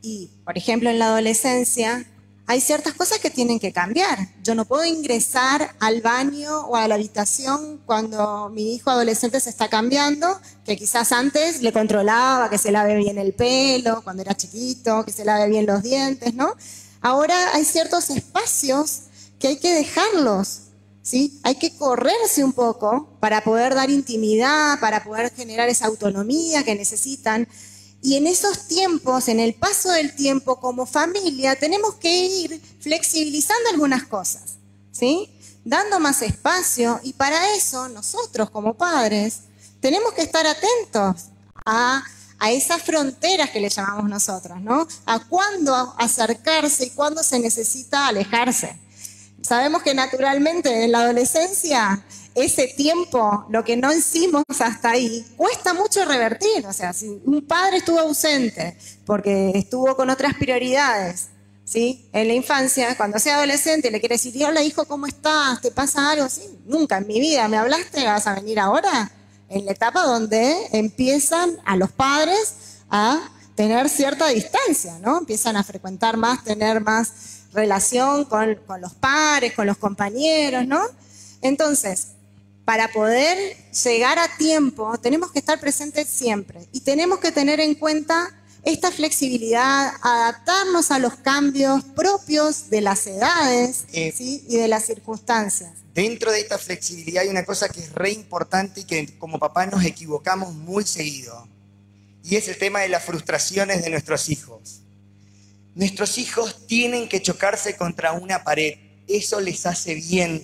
Y, por ejemplo, en la adolescencia, hay ciertas cosas que tienen que cambiar. Yo no puedo ingresar al baño o a la habitación cuando mi hijo adolescente se está cambiando, que quizás antes le controlaba que se lave bien el pelo, cuando era chiquito, que se lave bien los dientes, ¿no? Ahora hay ciertos espacios que hay que dejarlos, ¿sí? Hay que correrse un poco para poder dar intimidad, para poder generar esa autonomía que necesitan. Y en esos tiempos, en el paso del tiempo, como familia, tenemos que ir flexibilizando algunas cosas, ¿sí? Dando más espacio, y para eso nosotros como padres tenemos que estar atentos a esas fronteras que le llamamos nosotros, ¿no? A cuándo acercarse y cuándo se necesita alejarse. Sabemos que naturalmente en la adolescencia ese tiempo, lo que no hicimos hasta ahí, cuesta mucho revertir. O sea, si un padre estuvo ausente porque estuvo con otras prioridades, ¿sí? En la infancia, cuando sea adolescente, le quiere decir, hola hijo, ¿cómo estás? ¿Te pasa algo? Sí, nunca en mi vida me hablaste, ¿vas a venir ahora? En la etapa donde empiezan a los padres a tener cierta distancia, ¿no? Empiezan a frecuentar más, tener más relación con los pares, con los compañeros, ¿no? Entonces, para poder llegar a tiempo, tenemos que estar presentes siempre y tenemos que tener en cuenta esta flexibilidad, adaptarnos a los cambios propios de las edades, ¿sí? Y de las circunstancias. Dentro de esta flexibilidad hay una cosa que es re importante y que como papás nos equivocamos muy seguido. Y es el tema de las frustraciones de nuestros hijos. Nuestros hijos tienen que chocarse contra una pared. Eso les hace bien,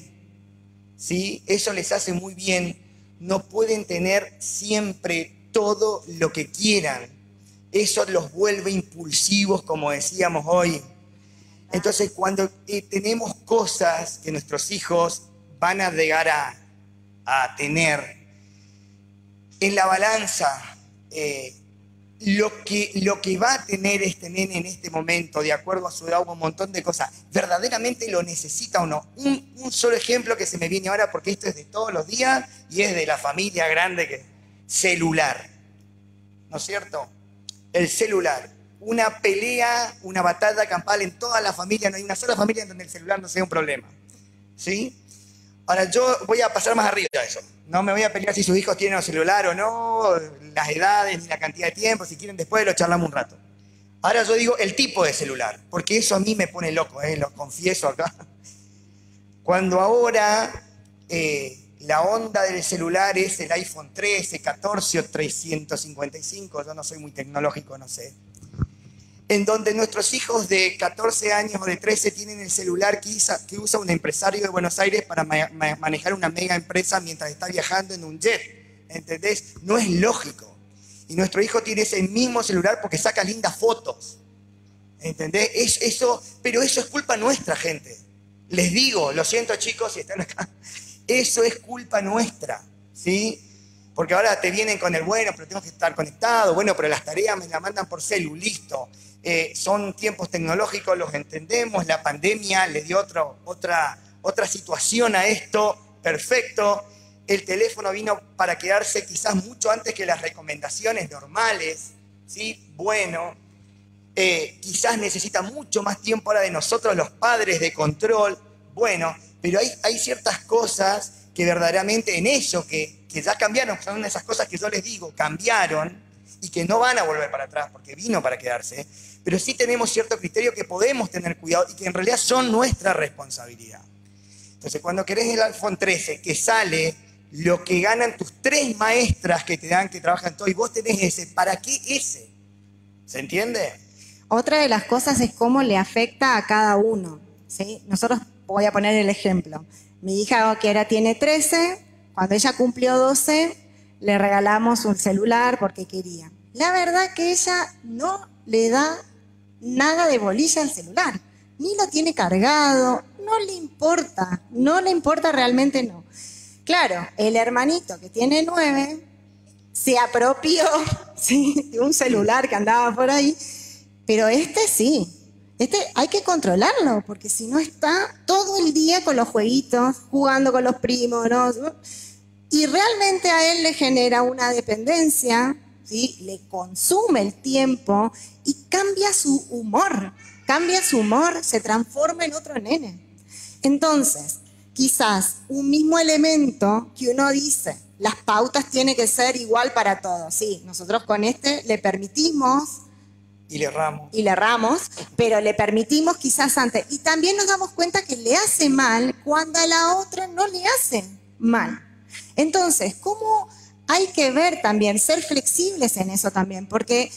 ¿sí? Eso les hace muy bien. No pueden tener siempre todo lo que quieran. Eso los vuelve impulsivos, como decíamos hoy. Entonces, cuando tenemos cosas que nuestros hijos van a llegar a tener, en la balanza, lo que va a tener este nene en este momento, de acuerdo a su edad, un montón de cosas, ¿verdaderamente lo necesita o no? Un solo ejemplo que se me viene ahora, porque esto es de todos los días y es de la familia grande, celular, ¿no es cierto? El celular, una pelea, una batalla campal en toda la familia, no hay una sola familia en donde el celular no sea un problema, ¿sí? Ahora yo voy a pasar más arriba de eso, no me voy a pelear si sus hijos tienen un celular o no, las edades ni la cantidad de tiempo, si quieren después lo charlamos un rato. Ahora yo digo el tipo de celular, porque eso a mí me pone loco, lo confieso acá. Cuando ahora la onda del celular es el iPhone 13, 14 o 355, yo no soy muy tecnológico, no sé, en donde nuestros hijos de 14 años o de 13 tienen el celular que usa un empresario de Buenos Aires para manejar una mega empresa mientras está viajando en un jet, ¿entendés? No es lógico. Y nuestro hijo tiene ese mismo celular porque saca lindas fotos, ¿entendés? Pero eso es culpa nuestra, gente. Les digo, lo siento chicos si están acá, eso es culpa nuestra, ¿sí? Porque ahora te vienen con el, bueno, pero tengo que estar conectado, bueno, pero las tareas me las mandan por celu, listo. Son tiempos tecnológicos, los entendemos, la pandemia le dio otra situación a esto, perfecto. El teléfono vino para quedarse quizás mucho antes que las recomendaciones normales, ¿sí? Bueno, quizás necesita mucho más tiempo ahora de nosotros los padres de control, bueno, pero hay ciertas cosas que verdaderamente en eso que ya cambiaron, son esas cosas que yo les digo, cambiaron y que no van a volver para atrás porque vino para quedarse, pero sí tenemos cierto criterio que podemos tener cuidado y que en realidad son nuestra responsabilidad. Entonces, cuando querés el iPhone 13, que sale lo que ganan tus 3 maestras que te dan, que trabajan todo, y vos tenés ese, ¿para qué ese? ¿Se entiende? Otra de las cosas es cómo le afecta a cada uno, ¿sí? Nosotros, voy a poner el ejemplo, mi hija que ahora tiene 13, cuando ella cumplió 12, le regalamos un celular porque quería. La verdad que ella no le da nada de bolilla al celular, ni lo tiene cargado, no le importa realmente no. Claro, el hermanito que tiene 9 se apropió, ¿sí?, de un celular que andaba por ahí, pero sí, hay que controlarlo, porque si no está todo el día con los jueguitos, jugando con los primos, ¿no? Y realmente a él le genera una dependencia, ¿sí? Le consume el tiempo y cambia su humor, se transforma en otro nene. Entonces, quizás un mismo elemento que uno dice, las pautas tienen que ser igual para todos. Sí, nosotros con le permitimos y le erramos, pero le permitimos quizás antes. Y también nos damos cuenta que le hace mal cuando a la otra no le hace mal. Entonces, ¿cómo hay que ver también, ser flexibles en eso también? Porque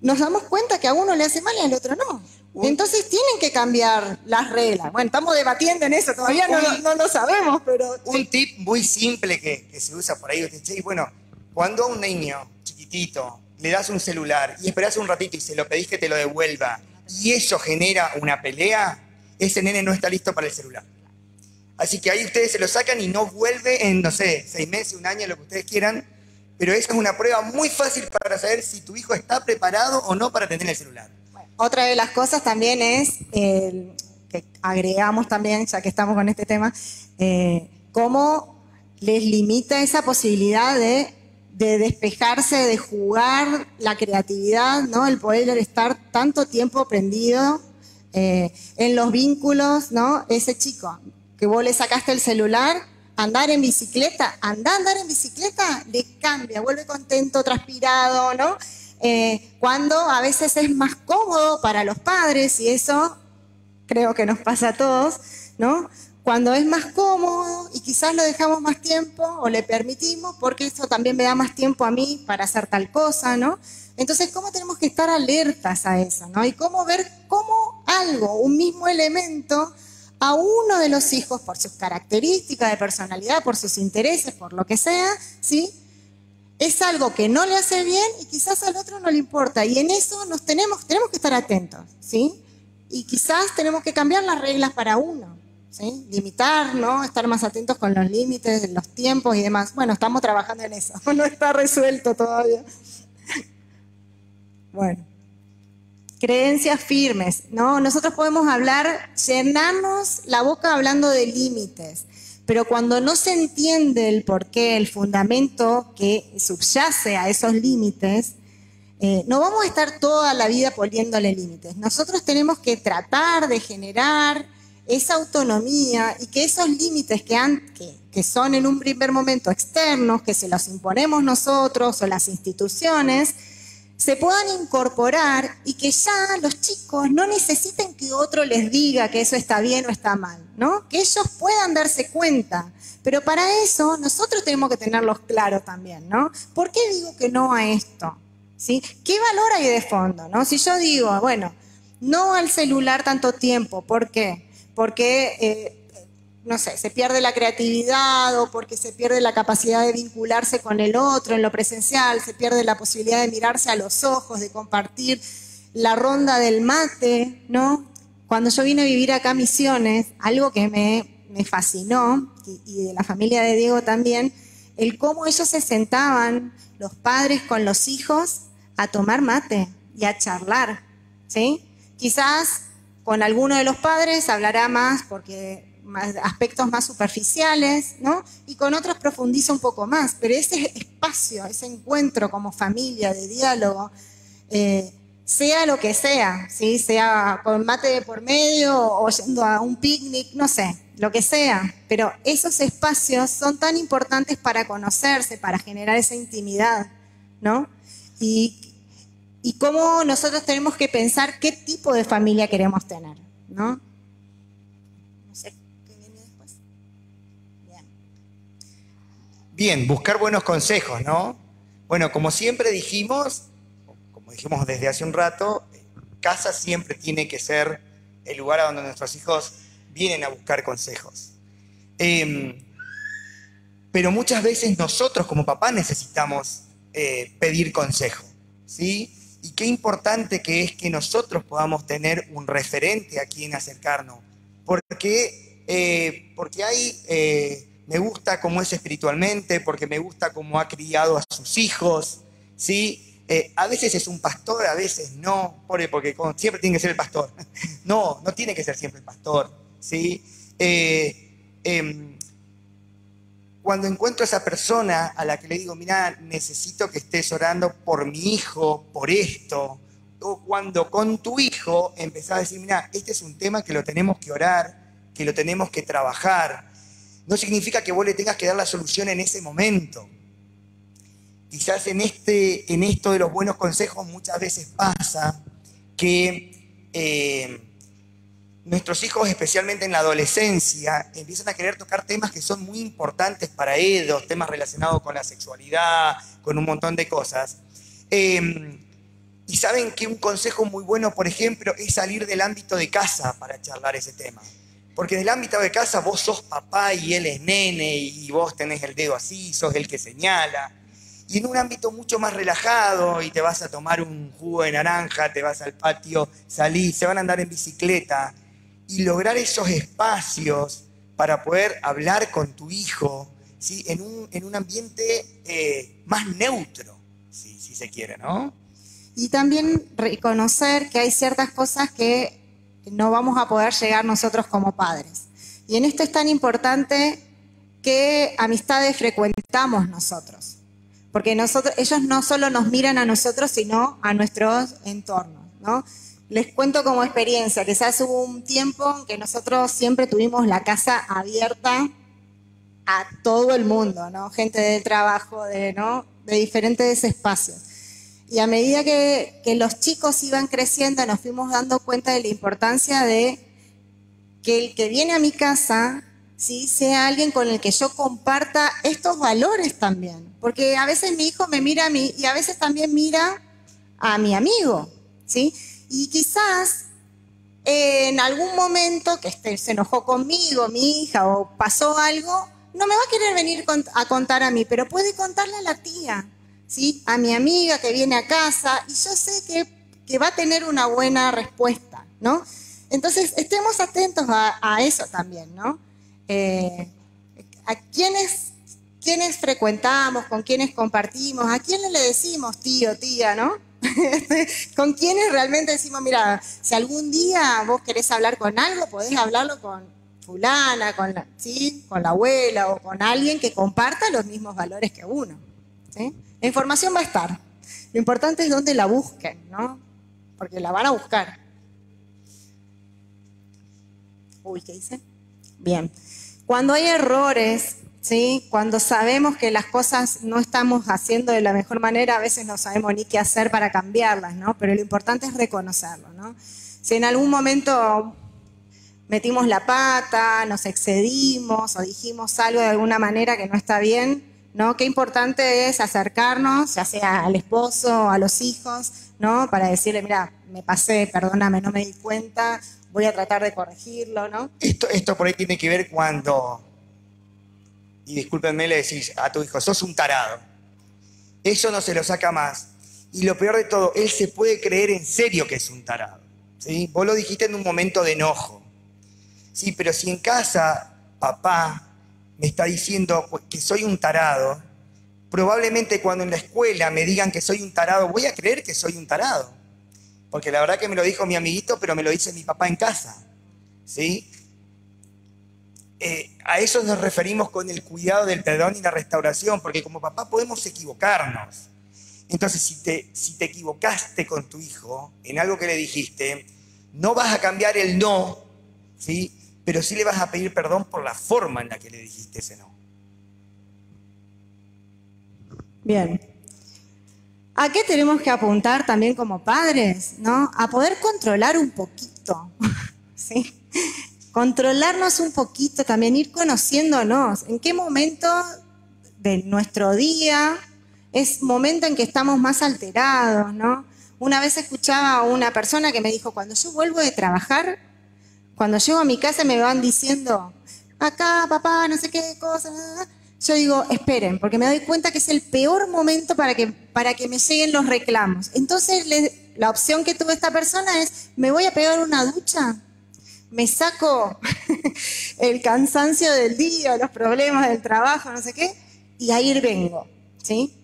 nos damos cuenta que a uno le hace mal y al otro no. Entonces tienen que cambiar las reglas. Bueno, estamos debatiendo en eso, todavía no lo sabemos, pero... Un tip muy simple que se usa por ahí, bueno, cuando a un niño chiquitito le das un celular y esperás un ratito y se lo pedís que te lo devuelva y eso genera una pelea, ese nene no está listo para el celular. Así que ahí ustedes se lo sacan y no vuelve en, no sé, 6 meses, un año, lo que ustedes quieran, pero esa es una prueba muy fácil para saber si tu hijo está preparado o no para tener el celular. Otra de las cosas también es, que agregamos también, ya que estamos con este tema, cómo les limita esa posibilidad de despejarse, de jugar, la creatividad, ¿no? El poder estar tanto tiempo prendido en los vínculos, ¿no? Ese chico que vos le sacaste el celular, andar en bicicleta, andar en bicicleta, le cambia, vuelve contento, transpirado, ¿no? Cuando a veces es más cómodo para los padres, y eso creo que nos pasa a todos, ¿no? Cuando es más cómodo y quizás lo dejamos más tiempo o le permitimos, porque eso también me da más tiempo a mí para hacer tal cosa, ¿no? Entonces, ¿cómo tenemos que estar alertas a eso, ¿no? Y cómo ver cómo algo, un mismo elemento, a uno de los hijos, por sus características de personalidad, por sus intereses, por lo que sea, ¿sí? Es algo que no le hace bien y quizás al otro no le importa. Y en eso tenemos que estar atentos, ¿sí? Y quizás tenemos que cambiar las reglas para uno, ¿sí? Limitar, ¿no? Estar más atentos con los límites, los tiempos y demás. Bueno, estamos trabajando en eso. No está resuelto todavía. Bueno. Creencias firmes, ¿no? Nosotros podemos hablar, llenarnos la boca hablando de límites, pero cuando no se entiende el porqué, el fundamento que subyace a esos límites, no vamos a estar toda la vida poniéndole límites. Nosotros tenemos que tratar de generar esa autonomía y que esos límites que son en un primer momento externos, que se los imponemos nosotros o las instituciones, se puedan incorporar y que ya los chicos no necesiten que otro les diga que eso está bien o está mal, ¿no? Que ellos puedan darse cuenta. Pero para eso nosotros tenemos que tenerlos claros también, ¿no? ¿Por qué digo que no a esto? ¿Sí? ¿Qué valor hay de fondo, no? Si yo digo, bueno, no al celular tanto tiempo, ¿por qué? Porque no sé, se pierde la creatividad o porque se pierde la capacidad de vincularse con el otro en lo presencial, se pierde la posibilidad de mirarse a los ojos, de compartir la ronda del mate, ¿no? Cuando yo vine a vivir acá a Misiones, algo que me fascinó, y de la familia de Diego también, el cómo ellos se sentaban, los padres con los hijos, a tomar mate y a charlar, ¿sí? Quizás con alguno de los padres hablará más porque aspectos más superficiales, ¿no? Y con otros profundiza un poco más, pero ese espacio, ese encuentro como familia de diálogo, sea lo que sea, ¿sí? Sea con mate de por medio o yendo a un picnic, no sé, lo que sea, pero esos espacios son tan importantes para conocerse, para generar esa intimidad, ¿no? Y cómo nosotros tenemos que pensar qué tipo de familia queremos tener, ¿no? No sé. Bien, buscar buenos consejos, ¿no? Bueno, como siempre dijimos, como dijimos desde hace un rato, casa siempre tiene que ser el lugar a donde nuestros hijos vienen a buscar consejos. Pero muchas veces nosotros como papás necesitamos pedir consejo, ¿sí? Y qué importante que es que nosotros podamos tener un referente a quien acercarnos. Porque hay... me gusta cómo es espiritualmente, porque me gusta cómo ha criado a sus hijos, ¿sí? A veces es un pastor, a veces no, porque siempre tiene que ser el pastor. No tiene que ser siempre el pastor, ¿sí? Cuando encuentro a esa persona a la que le digo, mira, necesito que estés orando por mi hijo, por esto, o cuando con tu hijo empezás a decir, mira, este es un tema que lo tenemos que orar, que lo tenemos que trabajar, no significa que vos le tengas que dar la solución en ese momento. Quizás en esto de los buenos consejos muchas veces pasa que nuestros hijos, especialmente en la adolescencia, empiezan a querer tocar temas que son muy importantes para ellos, temas relacionados con la sexualidad, con un montón de cosas. Y saben que un consejo muy bueno, por ejemplo, es salir del ámbito de casa para charlar ese tema. Porque en el ámbito de casa vos sos papá y él es nene y vos tenés el dedo así, sos el que señala. Y en un ámbito mucho más relajado y te vas a tomar un jugo de naranja, te vas al patio, salís, se van a andar en bicicleta y lograr esos espacios para poder hablar con tu hijo ¿sí? En un ambiente más neutro, si se quiere, ¿no? Y también reconocer que hay ciertas cosas que no vamos a poder llegar nosotros como padres. Y en esto es tan importante qué amistades frecuentamos nosotros. Porque ellos no solo nos miran a nosotros, sino a nuestros entornos, ¿no? Les cuento como experiencia, quizás hubo un tiempo en que nosotros siempre tuvimos la casa abierta a todo el mundo, ¿no? Gente del trabajo, ¿no? De diferentes espacios. Y a medida que los chicos iban creciendo, nos fuimos dando cuenta de la importancia de que el que viene a mi casa, ¿sí?, sea alguien con el que yo comparta estos valores también. Porque a veces mi hijo me mira a mí y a veces también mira a mi amigo, ¿sí? Y quizás en algún momento que se enojó conmigo, mi hija, o pasó algo, no me va a querer venir a contar a mí, pero puede contarle a la tía, ¿sí?, a mi amiga que viene a casa, y yo sé que va a tener una buena respuesta, ¿no? Entonces, estemos atentos a eso también, ¿no? A quiénes frecuentamos, con quiénes compartimos, a quiénes le decimos tío, tía, ¿no? Con quienes realmente decimos, mira, si algún día vos querés hablar con algo, podés hablarlo con fulana, ¿sí?, con la abuela o con alguien que comparta los mismos valores que uno, ¿sí? La información va a estar. Lo importante es dónde la busquen, ¿no? Porque la van a buscar. Uy, ¿qué dice? Bien. Cuando hay errores, ¿sí?, cuando sabemos que las cosas no estamos haciendo de la mejor manera, a veces no sabemos ni qué hacer para cambiarlas, ¿no? Pero lo importante es reconocerlo, ¿no? Si en algún momento metimos la pata, nos excedimos o dijimos algo de alguna manera que no está bien, ¿no? Qué importante es acercarnos, ya sea al esposo, a los hijos, ¿no? Para decirle, mira, me pasé, perdóname, no me di cuenta, voy a tratar de corregirlo, ¿no? Esto por ahí tiene que ver cuando, y discúlpenme, le decís a tu hijo, sos un tarado. Eso no se lo saca más. Y lo peor de todo, él se puede creer en serio que es un tarado, ¿sí? Vos lo dijiste en un momento de enojo. Sí, pero si en casa papá me está diciendo que soy un tarado, probablemente cuando en la escuela me digan que soy un tarado, voy a creer que soy un tarado. Porque la verdad que me lo dijo mi amiguito, pero me lo dice mi papá en casa, ¿sí? A eso nos referimos con el cuidado del perdón y la restauración, porque como papá podemos equivocarnos. Entonces, si te equivocaste con tu hijo en algo que le dijiste, no vas a cambiar el no, ¿sí?, pero sí le vas a pedir perdón por la forma en la que le dijiste ese no. Bien. ¿A qué tenemos que apuntar también como padres, ¿no? A poder controlar un poquito, ¿sí? Controlarnos un poquito, también ir conociéndonos. ¿En qué momento de nuestro día es momento en que estamos más alterados, ¿no? Una vez escuchaba a una persona que me dijo, cuando yo vuelvo de trabajar, cuando llego a mi casa me van diciendo, acá, papá, no sé qué cosa. Yo digo, esperen, porque me doy cuenta que es el peor momento para que me lleguen los reclamos. Entonces, la opción que tuvo esta persona es, me voy a pegar una ducha, me saco el cansancio del día, los problemas del trabajo, no sé qué, y ahí vengo, ¿sí?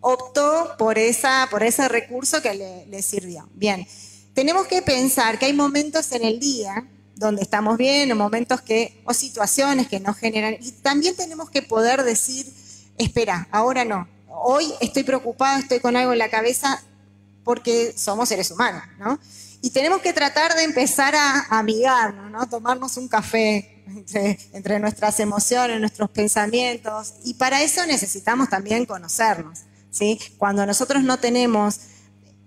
Optó por ese recurso que le sirvió. Bien. Tenemos que pensar que hay momentos en el día donde estamos bien, o momentos o situaciones que nos generan, y también tenemos que poder decir, espera, ahora no, hoy estoy preocupada, estoy con algo en la cabeza, porque somos seres humanos, ¿no? Y tenemos que tratar de empezar a amigarnos, ¿no? Tomarnos un café entre nuestras emociones, nuestros pensamientos, y para eso necesitamos también conocernos, ¿sí? Cuando nosotros no tenemos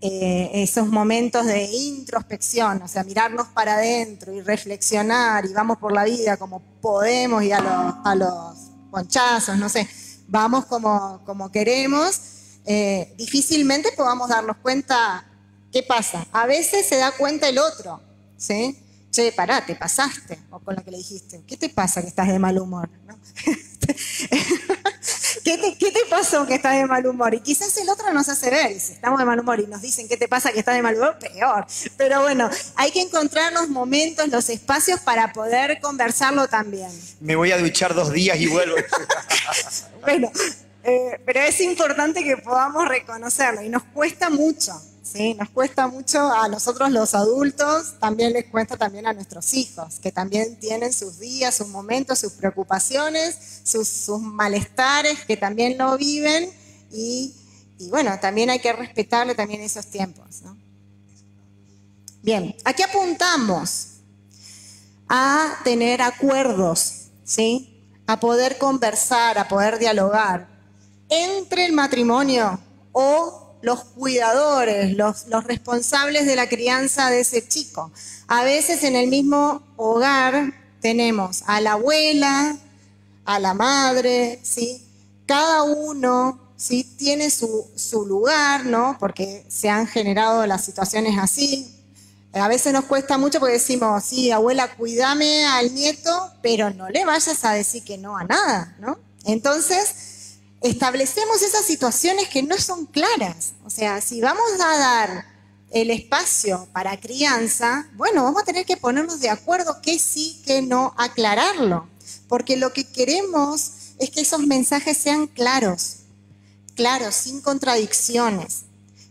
esos momentos de introspección, o sea, mirarnos para adentro y reflexionar y vamos por la vida como podemos y a los ponchazos, no sé, vamos como queremos, difícilmente podamos darnos cuenta qué pasa. A veces se da cuenta el otro, ¿sí? Che, pará, te pasaste, o con lo que le dijiste, ¿qué te pasa que estás de mal humor? ¿No? ¿Qué te pasó que estás de mal humor? Y quizás el otro nos hace ver, y si estamos de mal humor y nos dicen qué te pasa que estás de mal humor, peor. Pero bueno, hay que encontrar los momentos, los espacios para poder conversarlo también. Me voy a duchar 2 días y vuelvo. Bueno, pero es importante que podamos reconocerlo y nos cuesta mucho, ¿sí? Nos cuesta mucho a nosotros los adultos, también les cuesta también a nuestros hijos, que también tienen sus días, sus momentos, sus preocupaciones, sus malestares, que también lo viven y bueno, también hay que respetarle también esos tiempos, ¿no? Bien, aquí apuntamos a tener acuerdos, ¿sí? A poder conversar, a poder dialogar entre el matrimonio o los cuidadores, los responsables de la crianza de ese chico. A veces en el mismo hogar tenemos a la abuela, a la madre, ¿sí? Cada uno, ¿sí? Tiene su lugar, ¿no? Porque se han generado las situaciones así. A veces nos cuesta mucho porque decimos, sí, abuela, cuídame al nieto, pero no le vayas a decir que no a nada, ¿no? Entonces, establecemos esas situaciones que no son claras. O sea, si vamos a dar el espacio para crianza, bueno, vamos a tener que ponernos de acuerdo qué sí, qué no, aclararlo. Porque lo que queremos es que esos mensajes sean claros, sin contradicciones.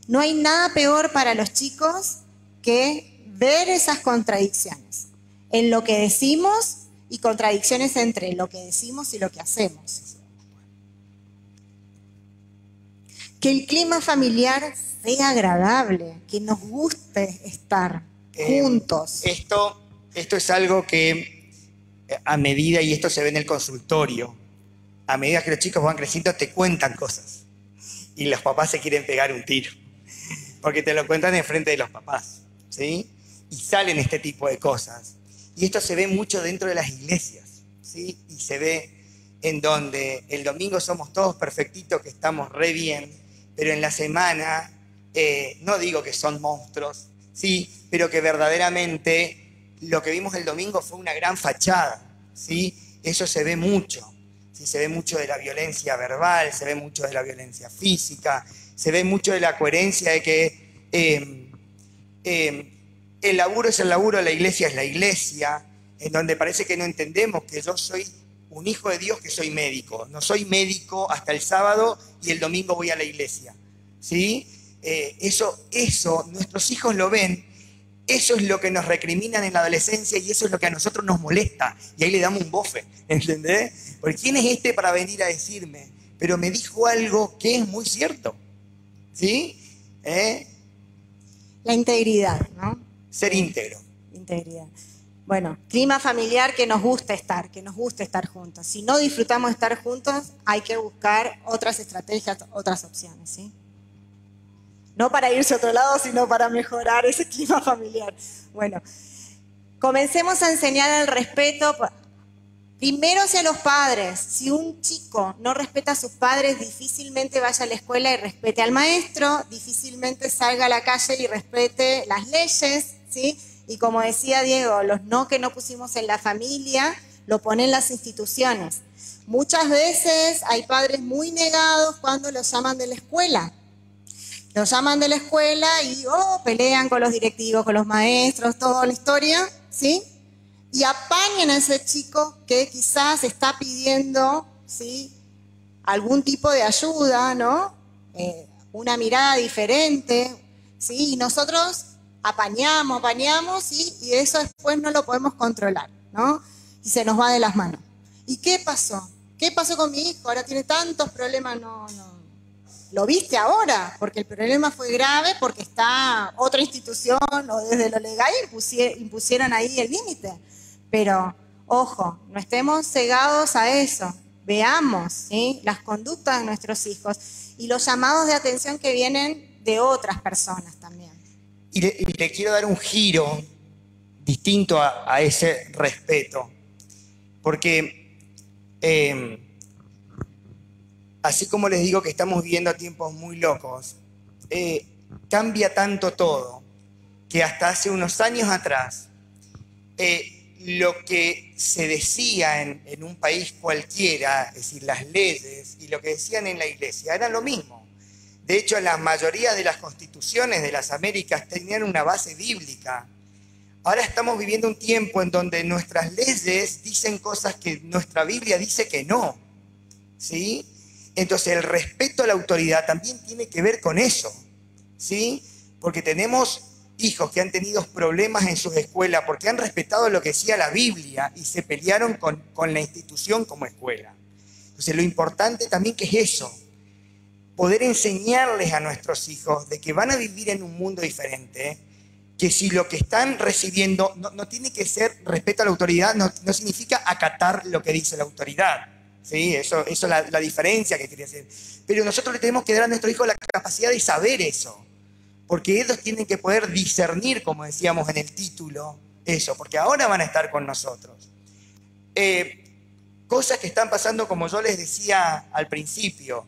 No hay nada peor para los chicos que ver esas contradicciones en lo que decimos y contradicciones entre lo que decimos y lo que hacemos. Que el clima familiar sea agradable, que nos guste estar juntos. Esto es algo que a medida, y esto se ve en el consultorio, a medida que los chicos van creciendo te cuentan cosas y los papás se quieren pegar un tiro porque te lo cuentan en frente de los papás, ¿sí? Y salen este tipo de cosas. Y esto se ve mucho dentro de las iglesias, ¿sí? Y se ve en donde el domingo somos todos perfectitos, que estamos re bien, pero en la semana, no digo que son monstruos, ¿sí? Pero que verdaderamente lo que vimos el domingo fue una gran fachada, ¿sí? Eso se ve mucho, ¿sí? Se ve mucho de la violencia verbal, se ve mucho de la violencia física, se ve mucho de la coherencia de que el laburo es el laburo, la iglesia es la iglesia, en donde parece que no entendemos que yo soy un hijo de Dios, que soy médico. No soy médico hasta el sábado y el domingo voy a la iglesia, ¿sí? Eso, nuestros hijos lo ven, eso es lo que nos recriminan en la adolescencia y eso es lo que a nosotros nos molesta. Y ahí le damos un bofe, ¿entendés? Porque ¿quién es este para venir a decirme? Pero me dijo algo que es muy cierto, ¿sí? La integridad, ¿no? Ser íntegro. Integridad. Bueno, clima familiar que nos guste estar juntos. Si no disfrutamos de estar juntos, hay que buscar otras estrategias, otras opciones, ¿sí? No para irse a otro lado, sino para mejorar ese clima familiar. Bueno, comencemos a enseñar el respeto, primero hacia los padres. Si un chico no respeta a sus padres, difícilmente vaya a la escuela y respete al maestro, difícilmente salga a la calle y respete las leyes, ¿sí? Y como decía Diego, los no que no pusimos en la familia, lo ponen las instituciones. Muchas veces hay padres muy negados cuando los llaman de la escuela. Los llaman de la escuela y pelean con los directivos, con los maestros, toda la historia, ¿sí? Y apañan a ese chico que quizás está pidiendo, ¿sí? Algún tipo de ayuda, ¿no? Una mirada diferente, ¿sí? Y nosotros apañamos y eso después no lo podemos controlar, ¿no? Y se nos va de las manos. ¿Y qué pasó? ¿Qué pasó con mi hijo? Ahora tiene tantos problemas, no. ¿Lo viste ahora? Porque el problema fue grave, porque está otra institución o desde lo legal impusieron ahí el límite. Pero, ojo, no estemos cegados a eso. Veamos, ¿sí? Las conductas de nuestros hijos y los llamados de atención que vienen de otras personas también. Y le quiero dar un giro distinto a ese respeto, porque así como les digo que estamos viviendo tiempos muy locos, cambia tanto todo que hasta hace unos años atrás lo que se decía en un país cualquiera, es decir, las leyes, y lo que decían en la iglesia, eran lo mismo. De hecho, la mayoría de las constituciones de las Américas tenían una base bíblica. Ahora estamos viviendo un tiempo en donde nuestras leyes dicen cosas que nuestra Biblia dice que no, ¿sí? Entonces, el respeto a la autoridad también tiene que ver con eso, ¿sí? Porque tenemos hijos que han tenido problemas en sus escuelas porque han respetado lo que decía la Biblia y se pelearon con la institución como escuela. Entonces, lo importante también que es eso, poder enseñarles a nuestros hijos de que van a vivir en un mundo diferente, que si lo que están recibiendo no tiene que ser respeto a la autoridad, no significa acatar lo que dice la autoridad, ¿sí? Eso es la diferencia que quería hacer. Pero nosotros le tenemos que dar a nuestros hijos la capacidad de saber eso, porque ellos tienen que poder discernir, como decíamos en el título, eso, porque ahora van a estar con nosotros. Cosas que están pasando, como yo les decía al principio.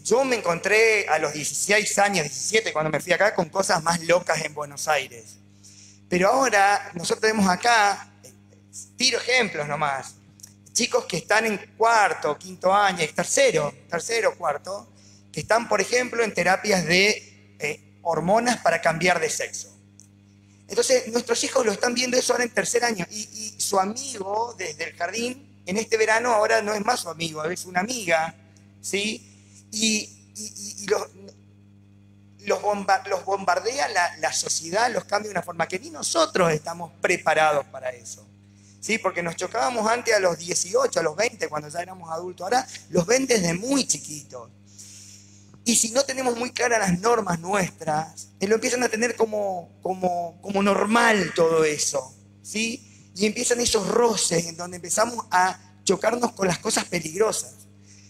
Yo me encontré a los 16 años, 17, cuando me fui acá, con cosas más locas en Buenos Aires. Pero ahora, nosotros tenemos acá, tiro ejemplos nomás, chicos que están en cuarto, quinto año, tercero, cuarto, que están, por ejemplo, en terapias de hormonas para cambiar de sexo. Entonces, nuestros hijos lo están viendo eso ahora en tercer año, y su amigo desde el jardín, en este verano, ahora no es más su amigo, es una amiga, ¿sí? Y los bombardea la sociedad, los cambia de una forma que ni nosotros estamos preparados para eso, ¿sí? Porque nos chocábamos antes a los 18, a los 20, cuando ya éramos adultos. Ahora los ven desde muy chiquitos. Y si no tenemos muy claras las normas nuestras, lo empiezan a tener como normal todo eso, ¿sí? Y empiezan esos roces en donde empezamos a chocarnos con las cosas peligrosas.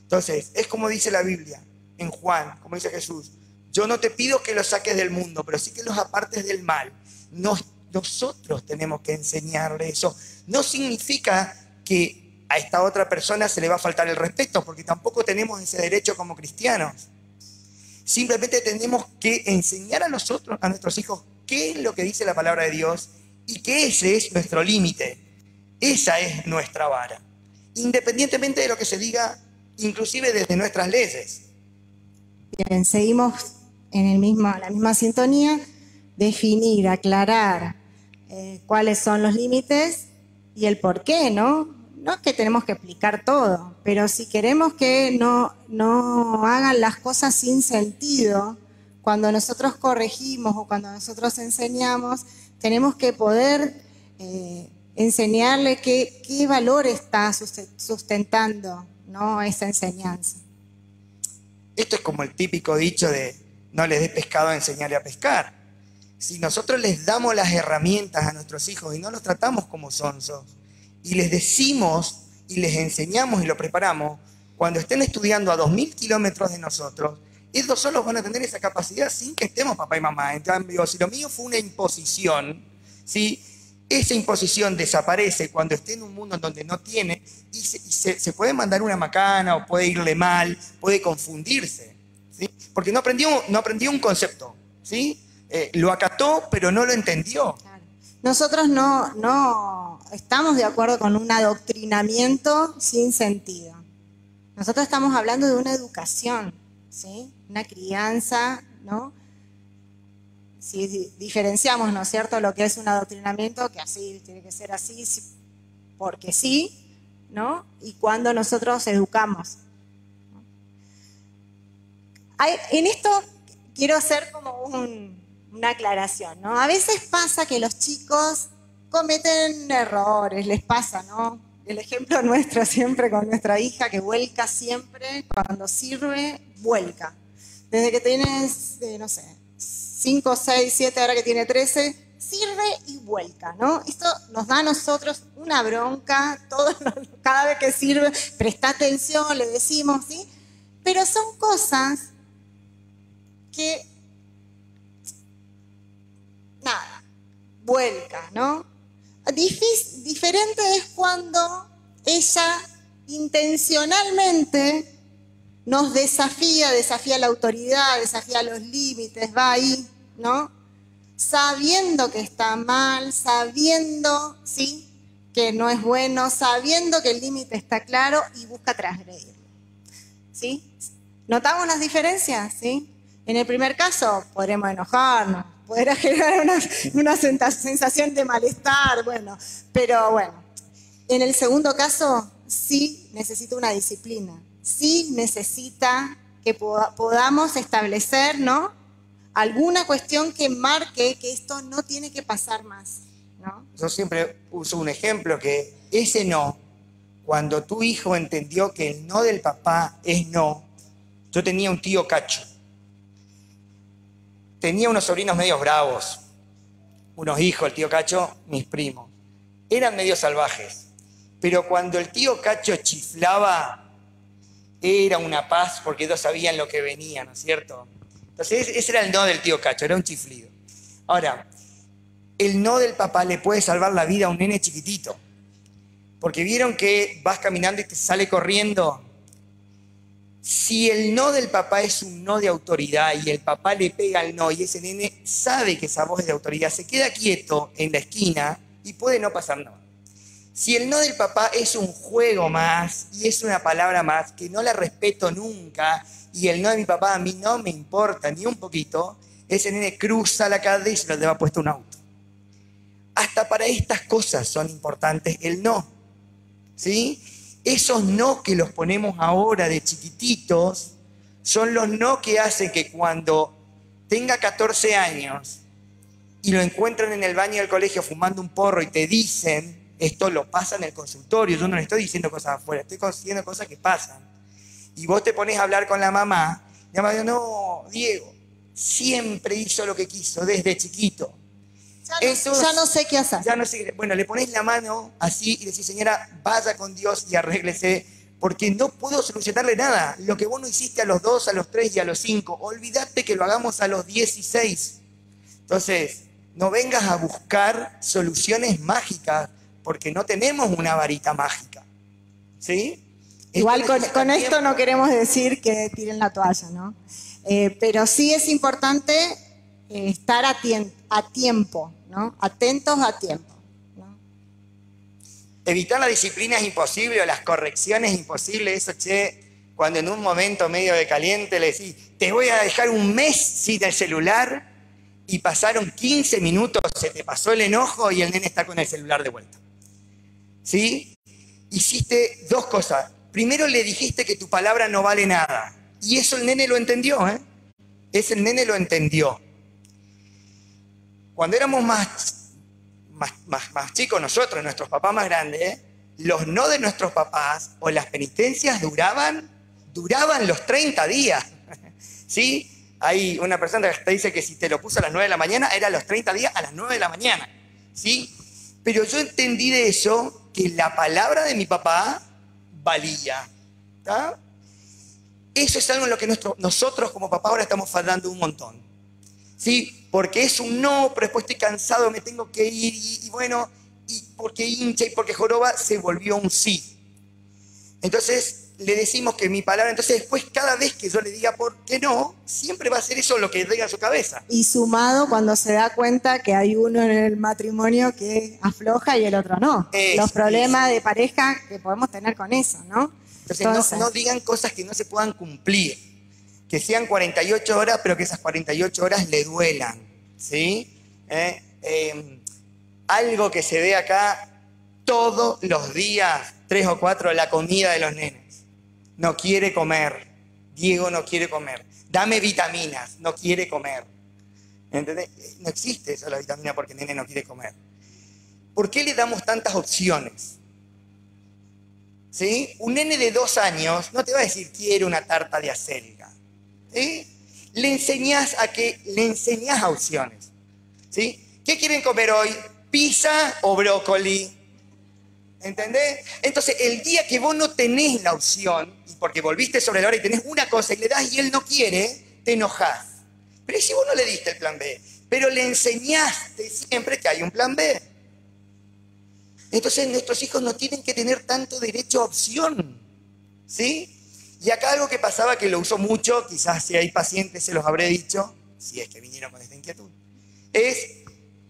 Entonces, es como dice la Biblia, en Juan, como dice Jesús, yo no te pido que los saques del mundo, pero sí que los apartes del mal. Nosotros tenemos que enseñarle eso. No significa que a esta otra persona se le va a faltar el respeto, porque tampoco tenemos ese derecho como cristianos. Simplemente tenemos que enseñar a nosotros, a nuestros hijos, qué es lo que dice la palabra de Dios y que ese es nuestro límite. Esa es nuestra vara. Independientemente de lo que se diga, inclusive desde nuestras leyes. Bien, seguimos en la misma sintonía, definir, aclarar cuáles son los límites y el por qué, ¿no? No es que tenemos que explicar todo, pero si queremos que no hagan las cosas sin sentido, cuando nosotros corregimos o cuando nosotros enseñamos, tenemos que poder enseñarle qué valor está sustentando, ¿no? Esa enseñanza. Esto es como el típico dicho de no les des pescado, enseñarle a pescar. Si nosotros les damos las herramientas a nuestros hijos y no los tratamos como sonsos, y les decimos y les enseñamos y lo preparamos, cuando estén estudiando a 2000 kilómetros de nosotros, ellos solos van a tener esa capacidad sin que estemos papá y mamá. En cambio, si lo mío fue una imposición, ¿sí? Esa imposición desaparece cuando esté en un mundo en donde no tiene, y se puede mandar una macana o puede irle mal, puede confundirse, ¿sí? Porque no aprendió un concepto, ¿sí? Lo acató, pero no lo entendió. Claro. Nosotros no estamos de acuerdo con un adoctrinamiento sin sentido. Nosotros estamos hablando de una educación, ¿sí? Una crianza, ¿no? Si diferenciamos, ¿no es cierto?, lo que es un adoctrinamiento, que así tiene que ser así, porque sí, ¿no? Y cuando nosotros educamos, ¿no? En esto quiero hacer como una aclaración, ¿no? A veces pasa que los chicos cometen errores, les pasa, ¿no? El ejemplo nuestro siempre con nuestra hija, que vuelca siempre, cuando sirve, vuelca. Desde que tienes, no sé, 5, 6, 7, ahora que tiene 13, sirve y vuelca, ¿no? Esto nos da a nosotros una bronca, cada vez que sirve, presta atención, le decimos, ¿sí? Pero son cosas que, nada, vuelca, ¿no? Diferente es cuando ella intencionalmente desafía la autoridad, desafía los límites, va ahí, ¿no? sabiendo que está mal, sabiendo, ¿sí?, que no es bueno, sabiendo que el límite está claro y busca transgredirlo. ¿Sí? ¿Notamos las diferencias? ¿Sí? En el primer caso podremos enojarnos, podrá generar una sensación de malestar, bueno, pero bueno. En el segundo caso sí necesita una disciplina, sí necesita que podamos establecer, ¿no?, alguna cuestión que marque que esto no tiene que pasar más, ¿no? Yo siempre uso un ejemplo que ese no, cuando tu hijo entendió que el no del papá es no. Yo tenía un tío Cacho. Tenía unos sobrinos medios bravos, unos hijos, el tío Cacho, mis primos. Eran medio salvajes, pero cuando el tío Cacho chiflaba, era una paz porque ellos sabían lo que venía, ¿no es cierto? Entonces ese era el no del tío Cacho, era un chiflido. Ahora, el no del papá le puede salvar la vida a un nene chiquitito, porque vieron que vas caminando y te sale corriendo. Si el no del papá es un no de autoridad y el papá le pega el no y ese nene sabe que esa voz es de autoridad, se queda quieto en la esquina y puede no pasar nada. Si el no del papá es un juego más y es una palabra más que no la respeto nunca y el no de mi papá a mí no me importa ni un poquito, ese nene cruza la calle y se lo lleva puesto un auto. Hasta para estas cosas son importantes el no, ¿sí? Esos no que los ponemos ahora de chiquititos son los no que hacen que cuando tenga 14 años y lo encuentran en el baño del colegio fumando un porro y te dicen, esto lo pasa en el consultorio, yo no le estoy diciendo cosas afuera, estoy diciendo cosas que pasan. Y vos te pones a hablar con la mamá, y la mamá dice, no, Diego, siempre hizo lo que quiso desde chiquito. Ya no sé qué hacer. Ya no sé, bueno, le pones la mano así y decís, señora, vaya con Dios y arréglese, porque no puedo solucionarle nada. Lo que vos no hiciste a los 2, a los 3 y a los 5, olvídate que lo hagamos a los 16. Entonces, no vengas a buscar soluciones mágicas, porque no tenemos una varita mágica. ¿Sí? Igual con esto no queremos decir que tiren la toalla, ¿no? Pero sí es importante estar a tiempo, ¿no? Atentos a tiempo, ¿no? Evitar la disciplina es imposible o las correcciones es imposible. Eso, cuando en un momento medio de caliente le decís, te voy a dejar un mes sin el celular y pasaron 15 minutos, se te pasó el enojo y el nene está con el celular de vuelta. ¿Sí? Hiciste dos cosas. Primero le dijiste que tu palabra no vale nada. Y eso el nene lo entendió, ¿eh? El nene lo entendió. Cuando éramos más chicos nosotros, nuestros papás más grandes, los no de nuestros papás o las penitencias duraban los 30 días. ¿Sí? Hay una persona que te dice que si te lo puso a las 9 de la mañana, era los 30 días a las 9 de la mañana. ¿Sí? Pero yo entendí de eso que la palabra de mi papá valía. ¿Tá? Eso es algo en lo que nosotros como papá ahora estamos fallando un montón. ¿Sí? Porque es un no, pero después estoy cansado, me tengo que ir, y bueno, y porque hincha y porque joroba, se volvió un sí. Entonces le decimos que mi palabra, entonces después cada vez que yo le diga por qué no, siempre va a ser eso lo que venga a su cabeza. Y sumado cuando se da cuenta que hay uno en el matrimonio que afloja y el otro no. Los problemas de pareja que podemos tener con eso, ¿no? Entonces no digan cosas que no se puedan cumplir. Que sean 48 horas, pero que esas 48 horas le duelan, ¿sí? Algo que se ve acá todos los días, 3 o 4, la comida de los nenes. No quiere comer. Diego no quiere comer. Dame vitaminas. No quiere comer. ¿Entendés? No existe eso, la vitamina, porque el nene no quiere comer. ¿Por qué le damos tantas opciones? ¿Sí? Un nene de 2 años no te va a decir, quiero una tarta de acelga. ¿Sí? Le enseñás a opciones. ¿Sí? ¿Qué quieren comer hoy? ¿Pizza o brócoli? ¿Entendés? Entonces, el día que vos no tenés la opción, porque volviste sobre la hora y tenés una cosa y le das y él no quiere, te enojás. Pero si vos no le diste el plan B, pero le enseñaste siempre que hay un plan B. Entonces, nuestros hijos no tienen que tener tanto derecho a opción. ¿Sí? Y acá algo que pasaba, que lo uso mucho, quizás si hay pacientes se los habré dicho, si es que vinieron con esta inquietud,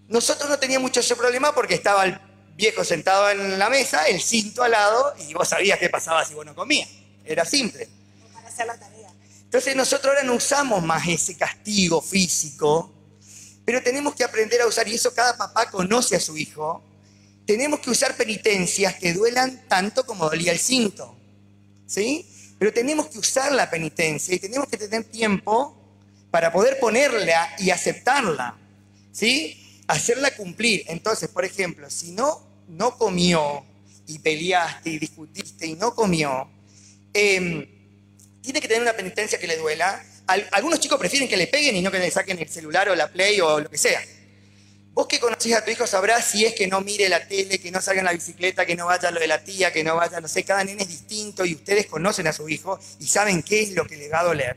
nosotros no teníamos mucho ese problema porque estaba el viejo sentado en la mesa, el cinto al lado, y vos sabías qué pasaba si vos no comías. Era simple. Para hacer la tarea. Entonces nosotros ahora no usamos más ese castigo físico, pero tenemos que aprender a usar, y eso cada papá conoce a su hijo, tenemos que usar penitencias que duelan tanto como dolía el cinto, ¿sí? Pero tenemos que usar la penitencia y tenemos que tener tiempo para poder ponerla y aceptarla, ¿sí? Hacerla cumplir. Entonces, por ejemplo, si no comió y peleaste y discutiste y no comió, tiene que tener una penitencia que le duela. Algunos chicos prefieren que le peguen y no que le saquen el celular o la Play o lo que sea. Vos que conocés a tu hijo sabrás si es que no mire la tele, que no salga en la bicicleta, que no vaya a lo de la tía, que no vaya, no sé, cada nene es distinto y ustedes conocen a su hijo y saben qué es lo que le va a doler.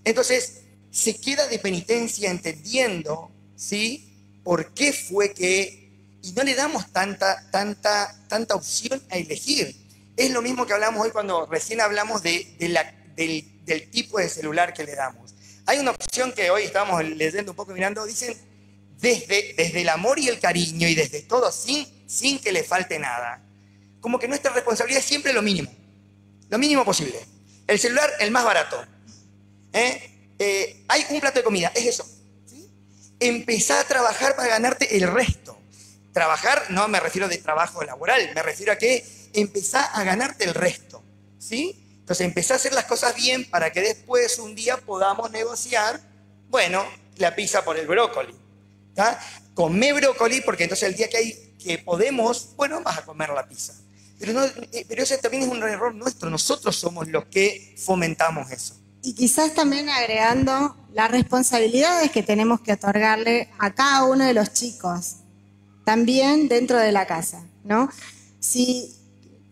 Entonces, se queda de penitencia entendiendo, ¿sí? ¿Por qué fue que...? Y no le damos tanta opción a elegir. Es lo mismo que hablamos hoy cuando recién hablamos del tipo de celular que le damos. Hay una opción que hoy estamos leyendo un poco y mirando, dicen, desde el amor y el cariño y desde todo, sin que le falte nada. Como que nuestra responsabilidad es siempre lo mínimo posible. El celular, el más barato. Hay un plato de comida, es eso. ¿Sí? Empezá a trabajar para ganarte el resto. Trabajar, no me refiero de trabajo laboral, me refiero a que empezá a ganarte el resto. ¿Sí? Entonces empezá a hacer las cosas bien para que después un día podamos negociar, bueno, la pizza por el brócoli. ¿Tá? Comé brócoli porque entonces el día que podemos, bueno, vas a comer la pizza. Pero ese también es un error nuestro. Nosotros somos los que fomentamos eso. Y quizás también agregando las responsabilidades que tenemos que otorgarle a cada uno de los chicos, también dentro de la casa, ¿no? Si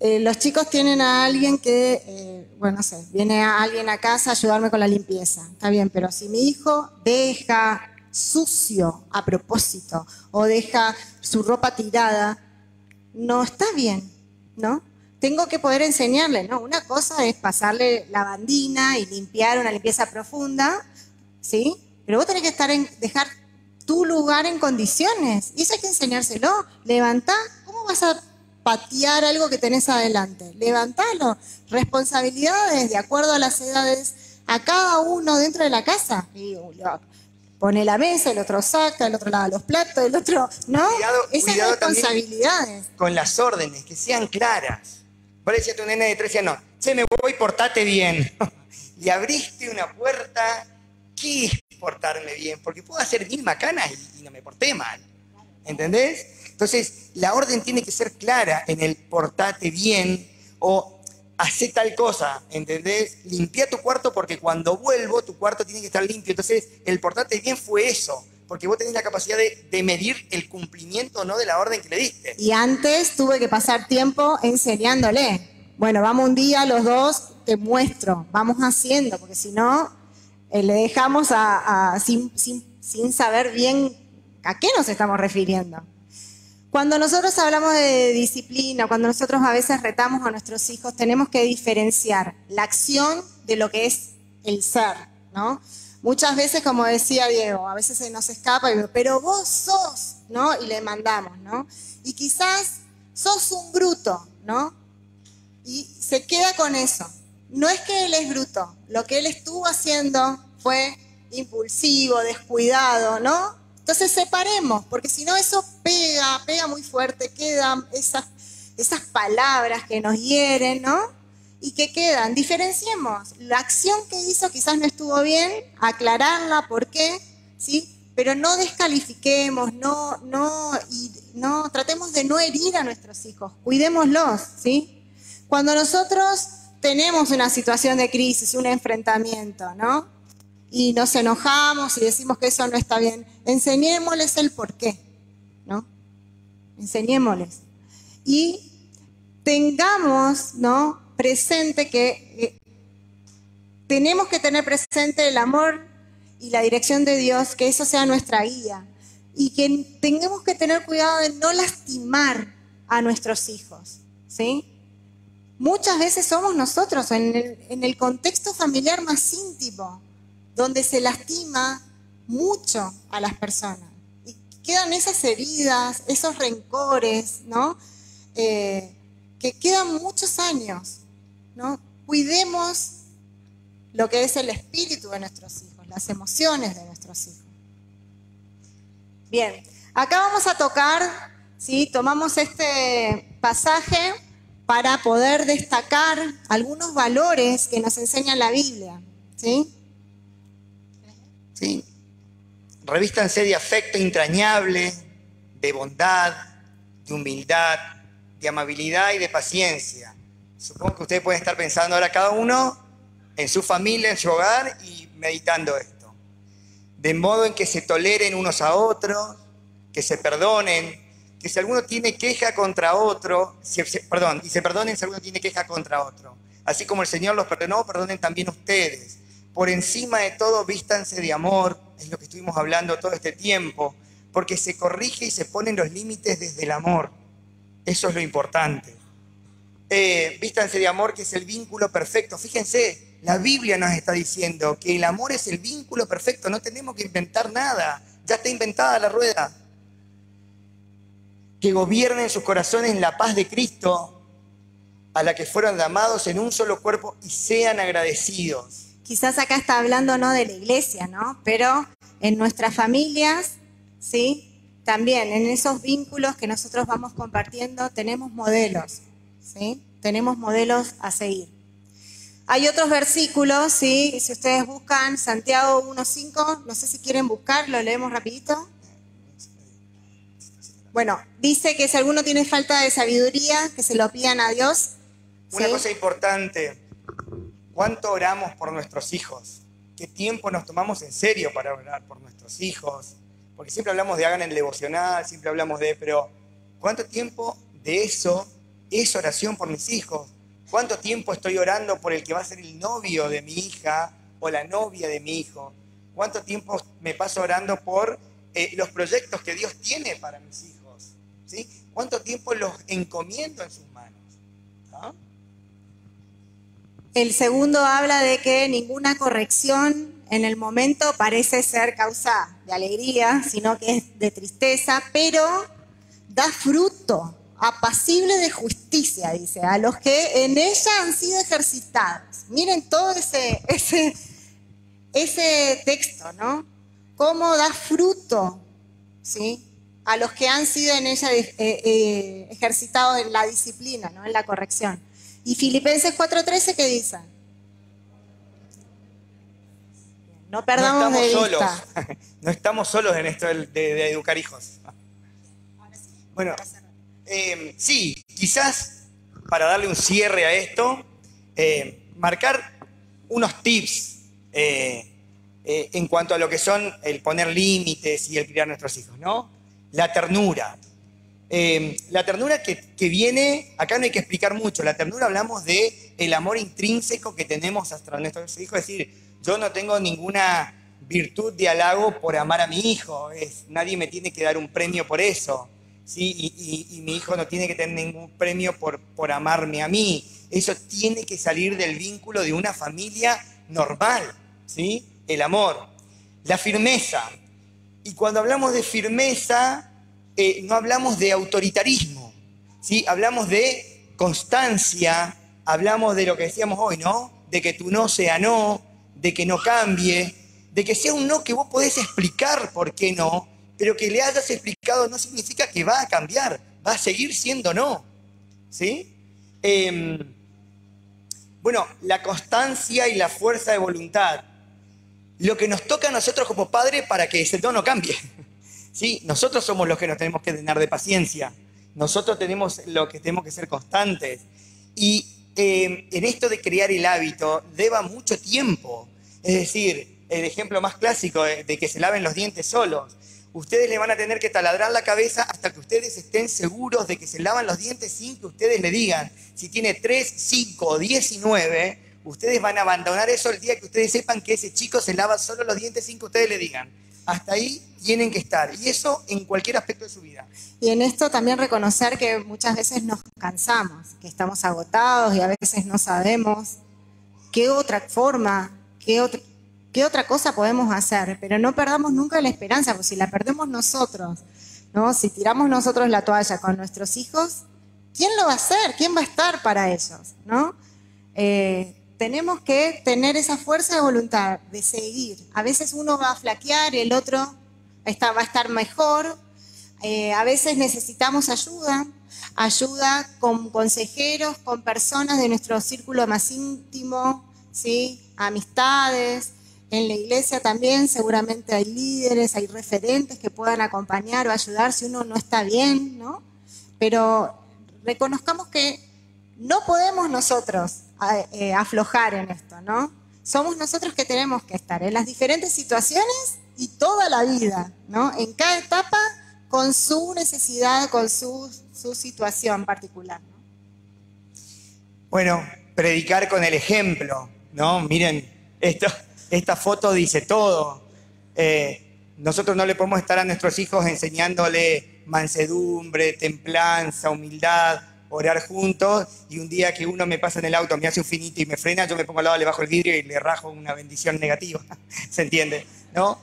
los chicos tienen a alguien que, bueno, no sé, viene a alguien a casa a ayudarme con la limpieza, está bien, pero si mi hijo deja sucio a propósito o deja su ropa tirada, no está bien, ¿no? Tengo que poder enseñarle, ¿no? Una cosa es pasarle lavandina y limpiar una limpieza profunda, ¿sí? Pero vos tenés que dejar tu lugar en condiciones. Y eso hay que enseñárselo. Levantá, ¿cómo vas a patear algo que tenés adelante? Levantalo. Responsabilidades de acuerdo a las edades a cada uno dentro de la casa. Y pone la mesa, el otro saca, el otro lava los platos, el otro... ¿no? Esas responsabilidades. Con las órdenes, que sean claras. Vos le decías a tu nene de 13 años, che, me voy, portate bien. Y abriste una puerta, ¿qué es portarme bien? Porque puedo hacer mil macanas y no me porté mal. ¿Entendés? Entonces, la orden tiene que ser clara en el portate bien o hacé tal cosa, ¿entendés? Limpia tu cuarto porque cuando vuelvo tu cuarto tiene que estar limpio. Entonces, el portate bien fue eso, porque vos tenés la capacidad de medir el cumplimiento o no de la orden que le diste. Y antes tuve que pasar tiempo enseñándole. Bueno, vamos un día los dos, te muestro, vamos haciendo, porque si no, le dejamos sin saber bien a qué nos estamos refiriendo. Cuando nosotros hablamos de disciplina, cuando nosotros a veces retamos a nuestros hijos, tenemos que diferenciar la acción de lo que es el ser, ¿no? Muchas veces, como decía Diego, a veces se nos escapa, pero vos sos, ¿no? Y le mandamos, ¿no? Y quizás sos un bruto, ¿no? Y se queda con eso. No es que él es bruto, lo que él estuvo haciendo fue impulsivo, descuidado, ¿no? Entonces separemos, porque si no eso pega muy fuerte, quedan esas palabras que nos hieren, ¿no? Y que quedan, diferenciemos. La acción que hizo quizás no estuvo bien, aclararla, ¿por qué? ¿Sí? Pero no descalifiquemos, tratemos de no herir a nuestros hijos, cuidémoslos, ¿sí? Cuando nosotros tenemos una situación de crisis, un enfrentamiento, ¿no? Y nos enojamos y decimos que eso no está bien, enseñémosles el por qué, ¿no? Enseñémosles. Y tengamos, ¿no?, presente que tenemos que tener presente el amor y la dirección de Dios, que eso sea nuestra guía. Y que tengamos que tener cuidado de no lastimar a nuestros hijos, ¿sí? Muchas veces somos nosotros en el contexto familiar más íntimo, donde se lastima mucho a las personas. quedan esas heridas, esos rencores, ¿no? Que quedan muchos años, ¿no? Cuidemos lo que es el espíritu de nuestros hijos, las emociones de nuestros hijos. Bien, acá vamos a tocar, ¿sí? Tomamos este pasaje para poder destacar algunos valores que nos enseña la Biblia, ¿sí? Sí. Revístanse de afecto entrañable, de bondad, de humildad, de amabilidad y de paciencia. Supongo que ustedes pueden estar pensando ahora cada uno en su familia, en su hogar y meditando esto. De modo en que se toleren unos a otros, que se perdonen, que si alguno tiene queja contra otro, y se perdonen si alguno tiene queja contra otro. Así como el Señor los perdonó, perdonen también ustedes. Por encima de todo, vístanse de amor, es lo que estuvimos hablando todo este tiempo, porque se corrige y se ponen los límites desde el amor. Eso es lo importante. Vístanse de amor, que es el vínculo perfecto. Fíjense, la Biblia nos está diciendo que el amor es el vínculo perfecto, no tenemos que inventar nada, ya está inventada la rueda. Que gobiernen sus corazones en la paz de Cristo, a la que fueron llamados en un solo cuerpo, y sean agradecidos. Quizás acá está hablando no de la iglesia, ¿no? Pero en nuestras familias, ¿sí? También en esos vínculos que nosotros vamos compartiendo tenemos modelos, ¿sí? Tenemos modelos a seguir. Hay otros versículos, ¿sí? Si ustedes buscan Santiago 1:5, no sé si quieren buscarlo, leemos rapidito. Bueno, dice que si alguno tiene falta de sabiduría, que se lo pidan a Dios. Una ¿sí? cosa importante, ¿cuánto oramos por nuestros hijos? ¿Qué tiempo nos tomamos en serio para orar por nuestros hijos? Porque siempre hablamos de hagan el devocional, siempre hablamos pero ¿cuánto tiempo de eso es oración por mis hijos? ¿Cuánto tiempo estoy orando por el que va a ser el novio de mi hija o la novia de mi hijo? ¿Cuánto tiempo me paso orando por los proyectos que Dios tiene para mis hijos? ¿Sí? ¿Cuánto tiempo los encomiendo en sus manos? ¿No? El segundo habla de que ninguna corrección en el momento parece ser causa de alegría, sino que es de tristeza, pero da fruto, apacible de justicia, dice, a los que en ella han sido ejercitados. Miren todo ese texto, ¿no? Cómo da fruto, ¿sí? A los que han sido en ella ejercitados en la disciplina, ¿no? En la corrección. Y Filipenses 4:13, ¿qué dice? No perdamos de vista. No estamos solos en esto de educar hijos. Bueno, sí, quizás para darle un cierre a esto, marcar unos tips en cuanto a lo que son el poner límites y el criar a nuestros hijos, ¿no? La ternura. La ternura que viene, acá no hay que explicar mucho, la ternura hablamos de el amor intrínseco que tenemos hacia nuestros hijos, es decir, yo no tengo ninguna virtud de halago por amar a mi hijo, nadie me tiene que dar un premio por eso, ¿sí? Y mi hijo no tiene que tener ningún premio por amarme a mí, eso tiene que salir del vínculo de una familia normal, ¿sí? El amor, la firmeza, y cuando hablamos de firmeza, no hablamos de autoritarismo, ¿sí? Hablamos de constancia, hablamos de lo que decíamos hoy, ¿no? De que tu no sea no, de que no cambie, de que sea un no que vos podés explicar por qué no, pero que le hayas explicado no significa que va a cambiar, va a seguir siendo no, ¿sí? Bueno, la constancia y la fuerza de voluntad, lo que nos toca a nosotros como padres para que ese no cambie. ¿Sí? Nosotros somos los que nos tenemos que llenar de paciencia. Nosotros tenemos lo que tenemos que ser constantes. Y en esto de crear el hábito, lleva mucho tiempo. Es decir, el ejemplo más clásico de que se laven los dientes solos. Ustedes le van a tener que taladrar la cabeza hasta que ustedes estén seguros de que se lavan los dientes sin que ustedes le digan. Si tiene 3, 5 o 19, ustedes van a abandonar eso el día que ustedes sepan que ese chico se lava solo los dientes sin que ustedes le digan. Hasta ahí tienen que estar. Y eso en cualquier aspecto de su vida. Y en esto también reconocer que muchas veces nos cansamos, que estamos agotados y a veces no sabemos qué otra forma, qué otra cosa podemos hacer, pero no perdamos nunca la esperanza, porque si la perdemos nosotros, ¿no? Si tiramos nosotros la toalla con nuestros hijos, ¿quién lo va a hacer? ¿Quién va a estar para ellos? ¿No? Tenemos que tener esa fuerza de voluntad de seguir. A veces uno va a flaquear, el otro va a estar mejor. A veces necesitamos ayuda con consejeros, con personas de nuestro círculo más íntimo, ¿sí? Amistades. En la iglesia también seguramente hay líderes, hay referentes que puedan acompañar o ayudar si uno no está bien, ¿no? Pero reconozcamos que no podemos nosotros aflojar en esto, ¿no? Somos nosotros que tenemos que estar en las diferentes situaciones y toda la vida, ¿no? En cada etapa con su necesidad, con su situación particular, ¿no? Bueno, predicar con el ejemplo, ¿no? Miren, esta foto dice todo. Nosotros no le podemos estar a nuestros hijos enseñándole mansedumbre, templanza, humildad, orar juntos, y un día que uno me pasa en el auto, me hace un finito y me frena, yo me pongo al lado, le bajo el vidrio y le rajo una bendición negativa. ¿Se entiende? ¿No?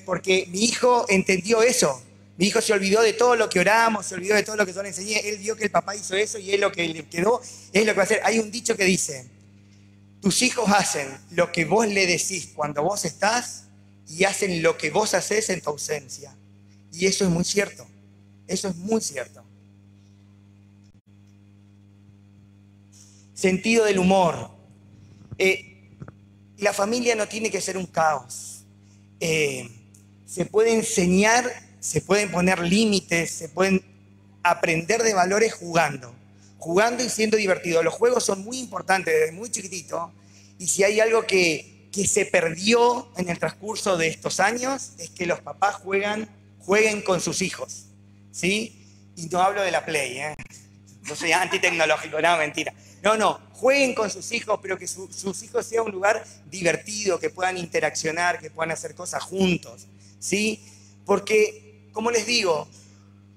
Porque mi hijo entendió eso. Mi hijo se olvidó de todo lo que oramos, se olvidó de todo lo que yo le enseñé. Él vio que el papá hizo eso y es lo que le quedó, es lo que va a hacer. Hay un dicho que dice: tus hijos hacen lo que vos le decís cuando vos estás y hacen lo que vos hacés en tu ausencia. Y eso es muy cierto. Eso es muy cierto. Sentido del humor. La familia no tiene que ser un caos. Se puede enseñar, se pueden poner límites, se pueden aprender de valores jugando y siendo divertido. Los juegos son muy importantes desde muy chiquitito, y si hay algo que se perdió en el transcurso de estos años es que los papás jueguen con sus hijos, ¿sí? Y no hablo de la Play, no soy antitecnológico, no, mentira. No, jueguen con sus hijos, pero que sus hijos sea un lugar divertido, que puedan interaccionar, que puedan hacer cosas juntos, ¿sí? Porque, como les digo,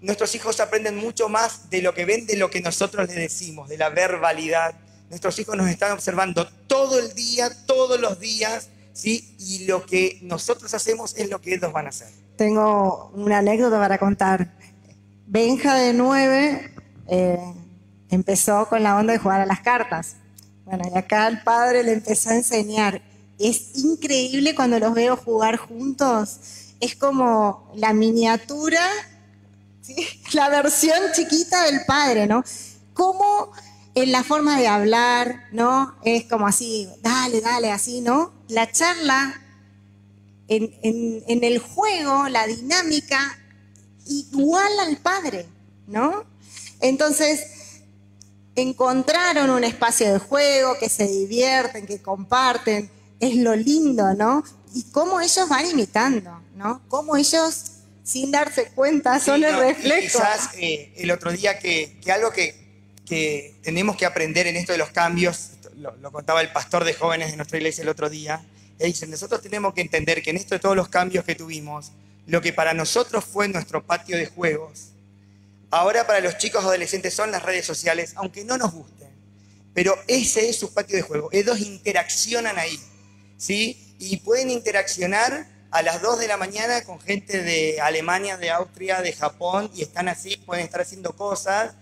nuestros hijos aprenden mucho más de lo que ven, de lo que nosotros les decimos, de la verbalidad. Nuestros hijos nos están observando todo el día, todos los días, ¿sí? Y lo que nosotros hacemos es lo que ellos van a hacer. Tengo una anécdota para contar. Benja de 9 empezó con la onda de jugar a las cartas. Bueno, y acá el padre le empezó a enseñar. Es increíble cuando los veo jugar juntos. Es como la miniatura, ¿sí? La versión chiquita del padre, ¿no? Como en la forma de hablar, ¿no? Es como así, dale, así, ¿no? La charla, en el juego, la dinámica, igual al padre, ¿no? Entonces, encontraron un espacio de juego, que se divierten, que comparten, es lo lindo, ¿no? Y cómo ellos van imitando, ¿no? Cómo ellos, sin darse cuenta, son el reflejo. Quizás el otro día que algo que tenemos que aprender en esto de los cambios, lo contaba el pastor de jóvenes de nuestra iglesia el otro día, él dice, nosotros tenemos que entender que en esto de todos los cambios que tuvimos, lo que para nosotros fue nuestro patio de juegos, ahora para los chicos adolescentes son las redes sociales, aunque no nos gusten, pero ese es su patio de juego. Ellos interaccionan ahí, ¿sí? Y pueden interaccionar a las 2 de la mañana con gente de Alemania, de Austria, de Japón, y están así, pueden estar haciendo cosas.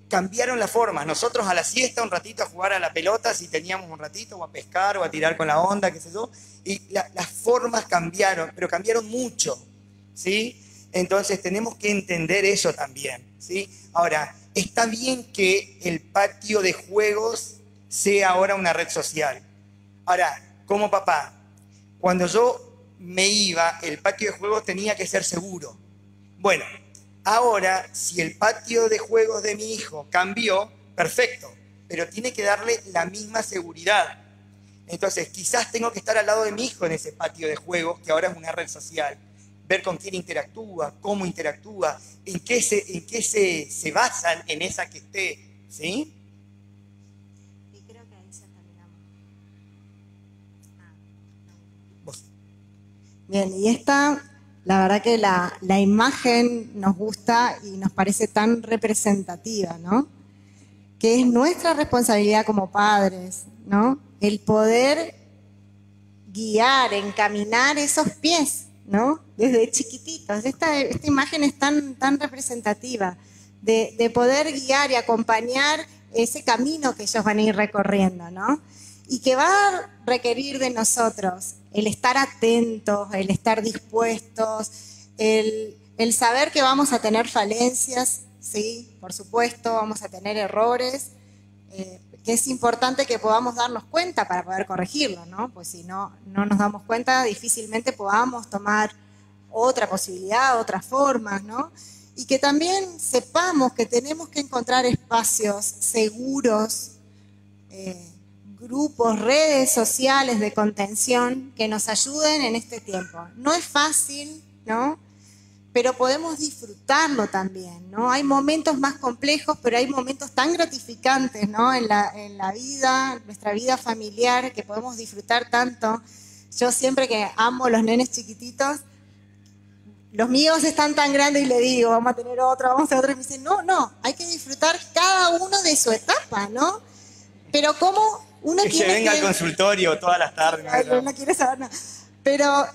Cambiaron las formas. Nosotros a la siesta un ratito a jugar a la pelota, si teníamos un ratito, o a pescar, o a tirar con la onda, qué sé yo, y las formas cambiaron, pero cambiaron mucho, ¿sí? Entonces tenemos que entender eso también, ¿sí? Ahora, está bien que el patio de juegos sea ahora una red social. Ahora, como papá, cuando yo me iba, el patio de juegos tenía que ser seguro. Bueno, ahora, si el patio de juegos de mi hijo cambió, perfecto, pero tiene que darle la misma seguridad. Entonces, quizás tengo que estar al lado de mi hijo en ese patio de juegos, que ahora es una red social, ver con quién interactúa, cómo interactúa, en qué se basan en esa que esté, ¿sí? Y creo que ahí ya terminamos. Vos. Bien, y esta, la verdad que la imagen nos gusta y nos parece tan representativa, ¿no? Que es nuestra responsabilidad como padres, ¿no? El poder guiar, encaminar esos pies, ¿no? Desde chiquititos. Esta imagen es tan representativa de poder guiar y acompañar ese camino que ellos van a ir recorriendo, ¿no? Y que va a requerir de nosotros el estar atentos, el estar dispuestos, el saber que vamos a tener falencias, sí, por supuesto, vamos a tener errores, que es importante que podamos darnos cuenta para poder corregirlo, ¿no? Pues si no nos damos cuenta, difícilmente podamos tomar otra posibilidad, otras formas, ¿no? Y que también sepamos que tenemos que encontrar espacios seguros, grupos, redes sociales de contención que nos ayuden en este tiempo. No es fácil, ¿no? Pero podemos disfrutarlo también, ¿no? Hay momentos más complejos, pero hay momentos tan gratificantes, ¿no? En la vida, nuestra vida familiar, que podemos disfrutar tanto. Yo siempre que amo los nenes chiquititos, los míos están tan grandes y le digo, vamos a tener otro, vamos a tener otro, y me dicen, no, hay que disfrutar cada uno de su etapa, ¿no? Pero cómo uno que tiene se venga al consultorio todas las tardes. No quiere saber nada. Pero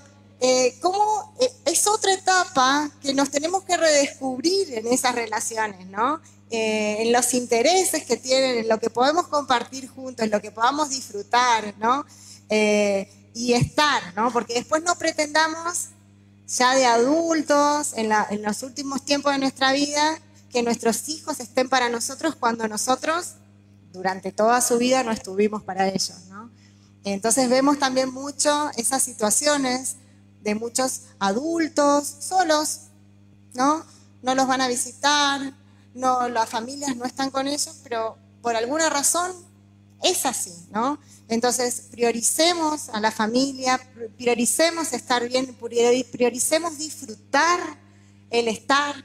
cómo es otra etapa que nos tenemos que redescubrir en esas relaciones, ¿no? En los intereses que tienen, en lo que podemos compartir juntos, en lo que podamos disfrutar, ¿no? Y estar, ¿no? Porque después no pretendamos ya de adultos, en los últimos tiempos de nuestra vida, que nuestros hijos estén para nosotros cuando nosotros, durante toda su vida, no estuvimos para ellos, ¿no? Entonces vemos también mucho esas situaciones de muchos adultos solos, ¿no? No los van a visitar, no, las familias no están con ellos, pero por alguna razón es así, ¿no? Entonces prioricemos a la familia, prioricemos estar bien, prioricemos disfrutar el estar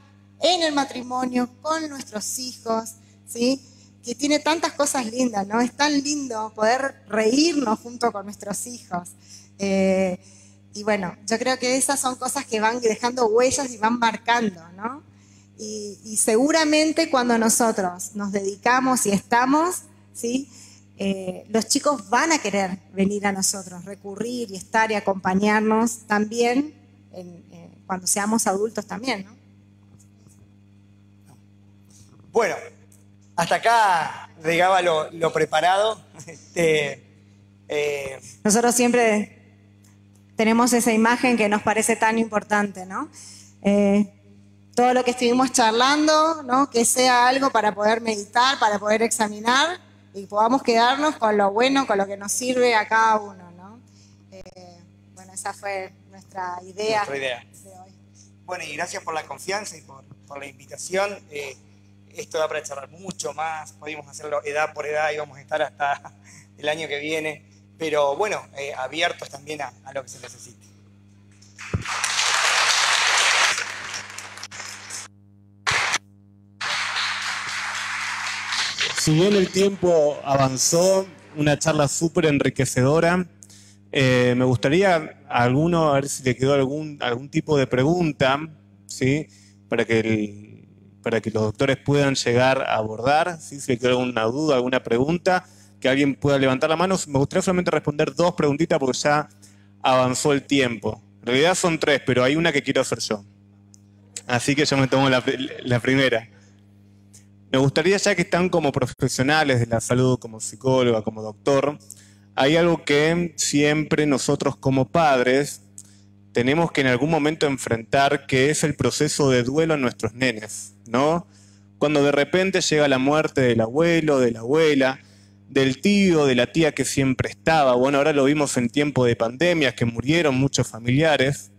en el matrimonio con nuestros hijos, ¿sí? Que tiene tantas cosas lindas, ¿no? Es tan lindo poder reírnos junto con nuestros hijos. Y bueno, yo creo que esas son cosas que van dejando huellas y van marcando, ¿no? Y seguramente cuando nosotros nos dedicamos y estamos, ¿sí? Los chicos van a querer venir a nosotros, recurrir y estar y acompañarnos también cuando seamos adultos también, ¿no? Bueno, hasta acá llegaba lo preparado. Nosotros siempre tenemos esa imagen que nos parece tan importante, ¿no? Todo lo que estuvimos charlando, ¿no? Que sea algo para poder meditar, para poder examinar y podamos quedarnos con lo bueno, con lo que nos sirve a cada uno, ¿no? Bueno, esa fue nuestra idea. De hoy. Bueno, y gracias por la confianza y por la invitación. Esto da para charlar mucho más, podemos hacerlo edad por edad y vamos a estar hasta el año que viene, pero bueno, abiertos también a lo que se necesite. Si bien el tiempo avanzó, una charla súper enriquecedora, me gustaría a alguno, a ver si le quedó algún tipo de pregunta, ¿sí? Para que los doctores puedan llegar a abordar, ¿sí? Si le quedó alguna duda, alguna pregunta, que alguien pueda levantar la mano. Me gustaría solamente responder 2 preguntitas porque ya avanzó el tiempo. En realidad son 3, pero hay una que quiero hacer yo. Así que yo me tomo la primera. Me gustaría, ya que están como profesionales de la salud, como psicóloga, como doctor, hay algo que siempre nosotros como padres tenemos que en algún momento enfrentar, que es el proceso de duelo en nuestros nenes, ¿no? Cuando de repente llega la muerte del abuelo, de la abuela, del tío, de la tía que siempre estaba. Bueno, ahora lo vimos en tiempo de pandemias, que murieron muchos familiares.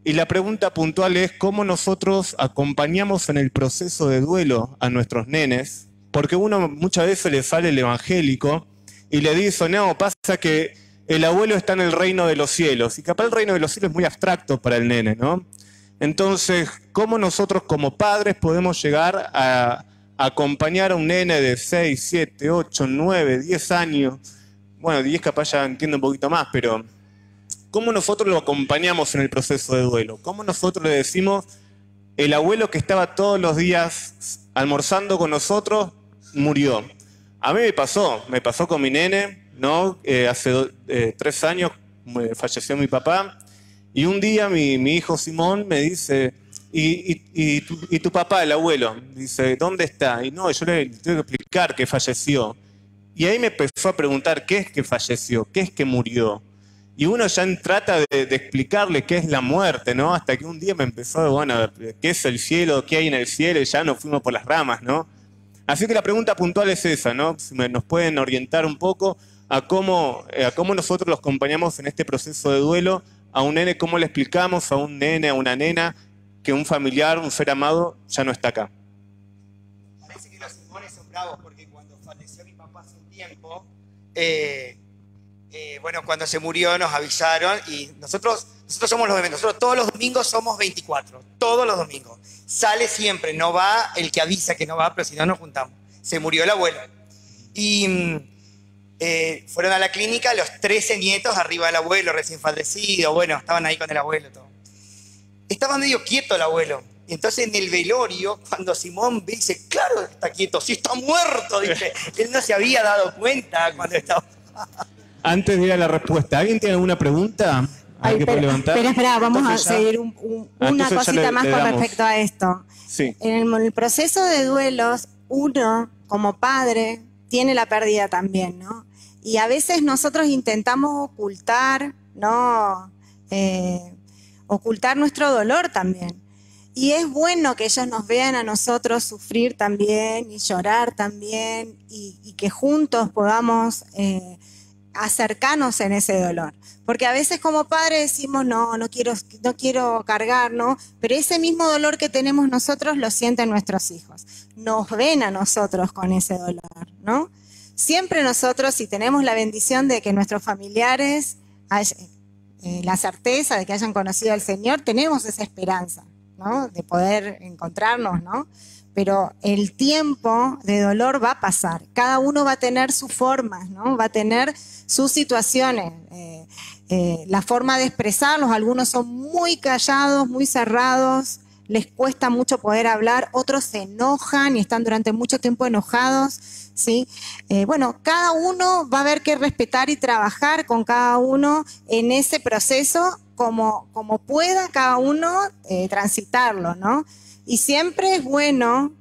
Y la pregunta puntual es cómo nosotros acompañamos en el proceso de duelo a nuestros nenes, porque uno muchas veces le sale el evangélico y le dice, no, pasa que el abuelo está en el reino de los cielos, y capaz el reino de los cielos es muy abstracto para el nene, ¿no? Entonces, ¿cómo nosotros como padres podemos llegar a acompañar a un nene de 6, 7, 8, 9, 10 años? Bueno, 10 capaz ya entiendo un poquito más, pero ¿cómo nosotros lo acompañamos en el proceso de duelo? ¿Cómo nosotros le decimos, el abuelo que estaba todos los días almorzando con nosotros murió? A mí me pasó con mi nene, ¿no? Hace 3 años falleció mi papá. Y un día mi hijo Simón me dice, ¿y tu papá, el abuelo? Dice, ¿dónde está? Y no, yo le tengo que explicar que falleció. Y ahí me empezó a preguntar, ¿qué es que falleció? ¿Qué es que murió? Y uno ya trata de explicarle qué es la muerte, ¿no? Hasta que un día me empezó, bueno, ¿qué es el cielo? ¿Qué hay en el cielo? Y ya nos fuimos por las ramas, ¿no? Así que la pregunta puntual es esa, ¿no? Si nos pueden orientar un poco a cómo nosotros los acompañamos en este proceso de duelo, a un nene, cómo le explicamos a un nene, a una nena, que un familiar, un ser amado, ya no está acá. Parece que los Simones son bravos, porque cuando falleció mi papá hace un tiempo, bueno, cuando se murió nos avisaron y nosotros somos los bebés, nosotros todos los domingos somos 24, todos los domingos. Sale siempre, no va el que avisa que no va, pero si no nos juntamos. Se murió el abuelo. Y fueron a la clínica los 13 nietos arriba del abuelo, recién fallecido, bueno, estaban ahí con el abuelo todo. Estaba medio quieto el abuelo. Y entonces en el velorio, cuando Simón ve, dice, claro que está quieto, sí está muerto, dice. Él no se había dado cuenta cuando estaba... Antes de ir a la respuesta, ¿alguien tiene alguna pregunta? Ay, ¿Alguien puede levantar? espera, vamos Entonces a ya- seguir una entonces ya cosita más le con damos. respecto a esto. Sí. En el proceso de duelos, uno, como padre, tiene la pérdida también, ¿no? Y a veces nosotros intentamos ocultar, ¿no? Ocultar nuestro dolor también. Y es bueno que ellos nos vean a nosotros sufrir también y llorar también y que juntos podamos acercarnos en ese dolor. Porque a veces como padres decimos, no quiero cargar, ¿no? Pero ese mismo dolor que tenemos nosotros lo sienten nuestros hijos. Nos ven a nosotros con ese dolor, ¿no? Siempre nosotros, si tenemos la bendición de que nuestros familiares, la certeza de que hayan conocido al Señor, tenemos esa esperanza, ¿no? De poder encontrarnos, ¿no? Pero el tiempo de dolor va a pasar. Cada uno va a tener sus formas, ¿no? Va a tener sus situaciones. La forma de expresarlos, algunos son muy callados, muy cerrados, les cuesta mucho poder hablar, otros se enojan y están durante mucho tiempo enojados, ¿sí? Bueno, cada uno va a haber que respetar y trabajar con cada uno en ese proceso como pueda cada uno transitarlo, ¿no? Y siempre es bueno,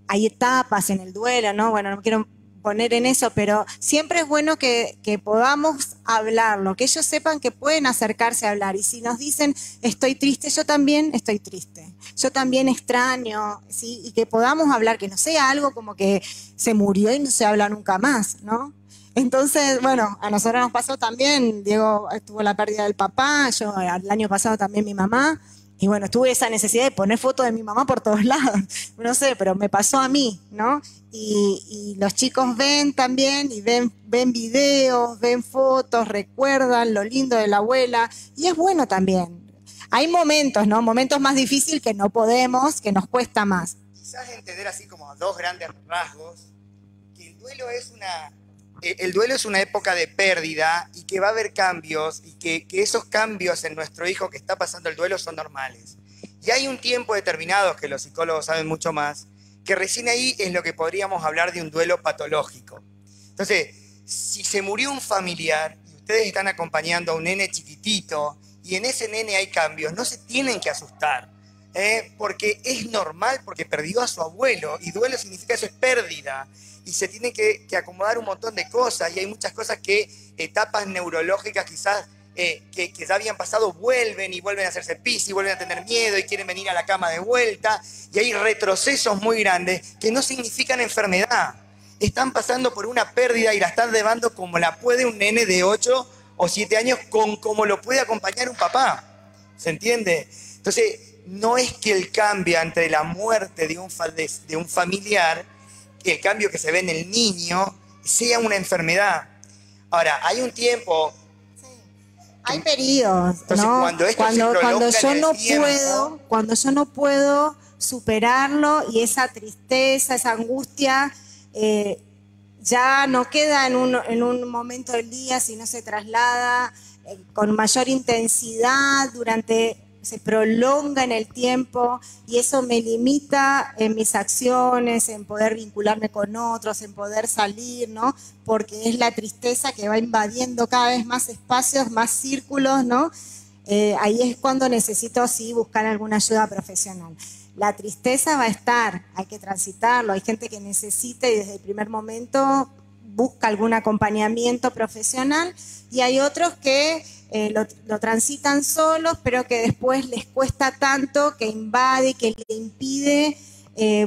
hay etapas en el duelo, ¿no? Bueno, no me quiero poner en eso, pero siempre es bueno que podamos hablarlo, que ellos sepan que pueden acercarse a hablar. Y si nos dicen, estoy triste, yo también estoy triste, yo también extraño, ¿sí? Y que podamos hablar, que no sea algo como que se murió y no se habla nunca más, ¿no? Entonces, bueno, a nosotros nos pasó también, Diego tuvo la pérdida del papá, yo el año pasado también mi mamá, y bueno, tuve esa necesidad de poner fotos de mi mamá por todos lados, no sé, pero me pasó a mí, ¿no? Y los chicos ven también, y ven videos, ven fotos, recuerdan lo lindo de la abuela, y es bueno también. Hay momentos, ¿no? Momentos más difíciles que no podemos, que nos cuesta más. Quizás entender así como a dos grandes rasgos, que el duelo es una época de pérdida y que va a haber cambios y que esos cambios en nuestro hijo que está pasando el duelo son normales. Y hay un tiempo determinado, que los psicólogos saben mucho más, que recién ahí es lo que podríamos hablar de un duelo patológico. Entonces, si se murió un familiar y ustedes están acompañando a un nene chiquitito y en ese nene hay cambios, no se tienen que asustar, porque es normal, porque perdió a su abuelo y duelo significa eso, es pérdida. Y se tiene que acomodar un montón de cosas y hay muchas cosas que etapas neurológicas quizás que ya habían pasado vuelven a hacerse pis y vuelven a tener miedo y quieren venir a la cama de vuelta y hay retrocesos muy grandes que no significan enfermedad. Están pasando por una pérdida y la están llevando como la puede un nene de 8 o 7 años con como lo puede acompañar un papá. ¿Se entiende? Entonces, no es que el cambio entre la muerte de un familiar, el cambio que se ve en el niño, sea una enfermedad. Ahora, hay un tiempo... Hay periodos, Entonces, ¿no? cuando esto se prolonga Cuando yo no puedo superarlo y esa tristeza, esa angustia, ya no queda en un momento del día, sino se traslada con mayor intensidad durante se prolonga en el tiempo y eso me limita en mis acciones, en poder vincularme con otros, en poder salir, ¿no? Porque es la tristeza que va invadiendo cada vez más espacios, más círculos, ¿no? Ahí es cuando necesito, sí, buscar alguna ayuda profesional. La tristeza va a estar, hay que transitarlo. Hay gente que necesita y desde el primer momento busca algún acompañamiento profesional y hay otros que lo transitan solos, pero que después les cuesta tanto, que invade, que le impide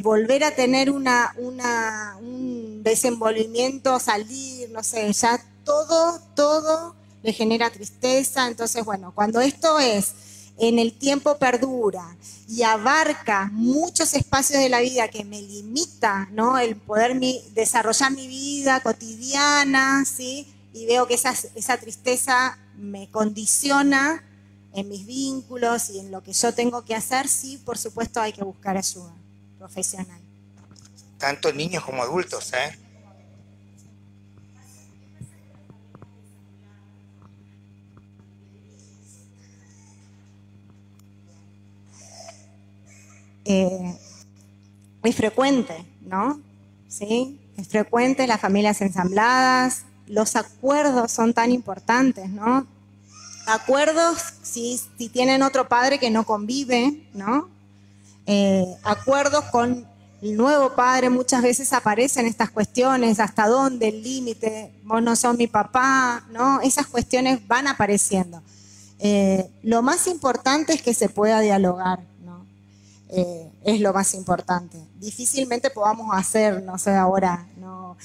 volver a tener un desenvolvimiento, salir, no sé, ya todo le genera tristeza. Entonces, bueno, cuando esto es en el tiempo perdura y abarca muchos espacios de la vida que me limita, ¿no? El poder desarrollar mi vida cotidiana, ¿sí? Y veo que esa tristeza me condiciona en mis vínculos y en lo que yo tengo que hacer, sí, por supuesto hay que buscar ayuda profesional. Tanto niños como adultos, ¿eh? Es frecuente, ¿no? ¿Sí? Es frecuente las familias ensambladas, los acuerdos son tan importantes, ¿no? Acuerdos si tienen otro padre que no convive, ¿no? Acuerdos con el nuevo padre, muchas veces aparecen estas cuestiones, hasta dónde el límite, vos no sos mi papá, ¿no? Esas cuestiones van apareciendo. Lo más importante es que se pueda dialogar, ¿no? Es lo más importante. Difícilmente podamos hacer, no sé, ahora, ¿no?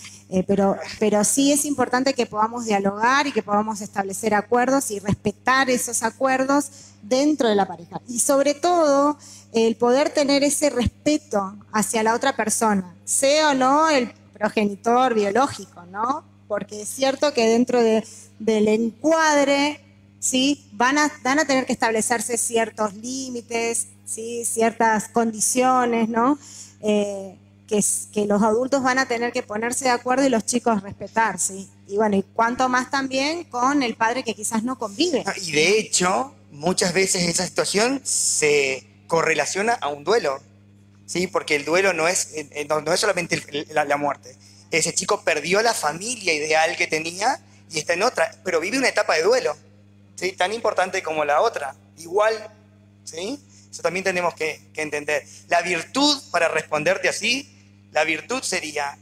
Pero sí es importante que podamos dialogar y que podamos establecer acuerdos y respetar esos acuerdos dentro de la pareja. Y sobre todo, el poder tener ese respeto hacia la otra persona, sea o no el progenitor biológico, ¿no? Porque es cierto que dentro del encuadre, ¿sí? van a tener que establecerse ciertos límites, ¿sí? Ciertas condiciones, ¿no? Que los adultos van a tener que ponerse de acuerdo y los chicos respetar, ¿sí? Y bueno, y cuanto más también con el padre que quizás no convive. Y de hecho, muchas veces esa situación se correlaciona a un duelo, ¿sí? Porque el duelo no es solamente la muerte. Ese chico perdió la familia ideal que tenía y está en otra, pero vive una etapa de duelo, ¿sí? Tan importante como la otra, igual, ¿sí? Eso también tenemos que entender. La virtud, para responderte así, la virtud sería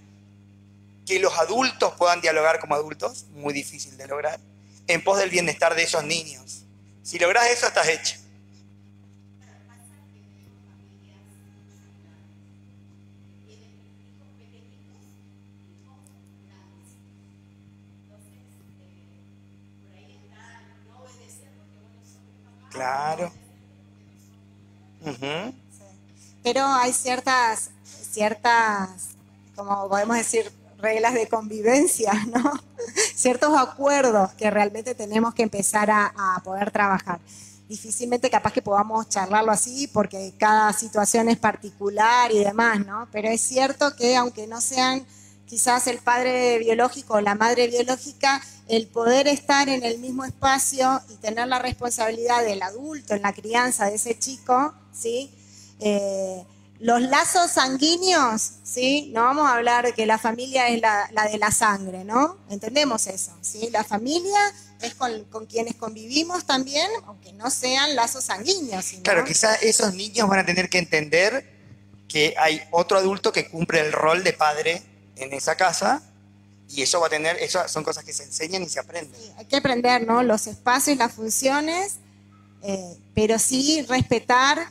que los adultos puedan dialogar como adultos, muy difícil de lograr, en pos del bienestar de esos niños. Si logras eso, estás hecho. Claro. Uh-huh. Pero hay ciertas, como podemos decir, reglas de convivencia, ¿no? Ciertos acuerdos que realmente tenemos que empezar a poder trabajar. Difícilmente capaz que podamos charlarlo así porque cada situación es particular y demás, ¿no? Pero es cierto que aunque no sean quizás el padre biológico o la madre biológica, el poder estar en el mismo espacio y tener la responsabilidad del adulto en la crianza de ese chico, ¿sí? Los lazos sanguíneos, ¿sí? No vamos a hablar de que la familia es la de la sangre, ¿no? Entendemos eso, ¿sí? La familia es con quienes convivimos también, aunque no sean lazos sanguíneos. Sino... Claro, quizás esos niños van a tener que entender que hay otro adulto que cumple el rol de padre en esa casa y eso son cosas que se enseñan y se aprenden. Sí, hay que aprender, ¿no? Los espacios, las funciones, pero sí respetar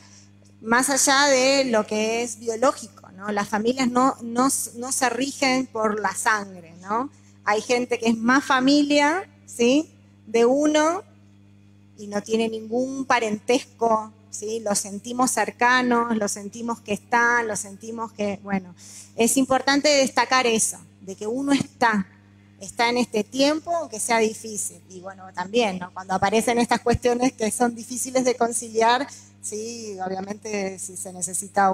más allá de lo que es biológico, ¿no? Las familias no se rigen por la sangre, ¿no? Hay gente que es más familia, ¿sí? De uno y no tiene ningún parentesco, ¿sí? Los sentimos cercanos, los sentimos que están, los sentimos que, bueno, es importante destacar eso, de que uno está en este tiempo, aunque sea difícil. Y bueno, también, ¿no? Cuando aparecen estas cuestiones que son difíciles de conciliar, sí, obviamente si se necesita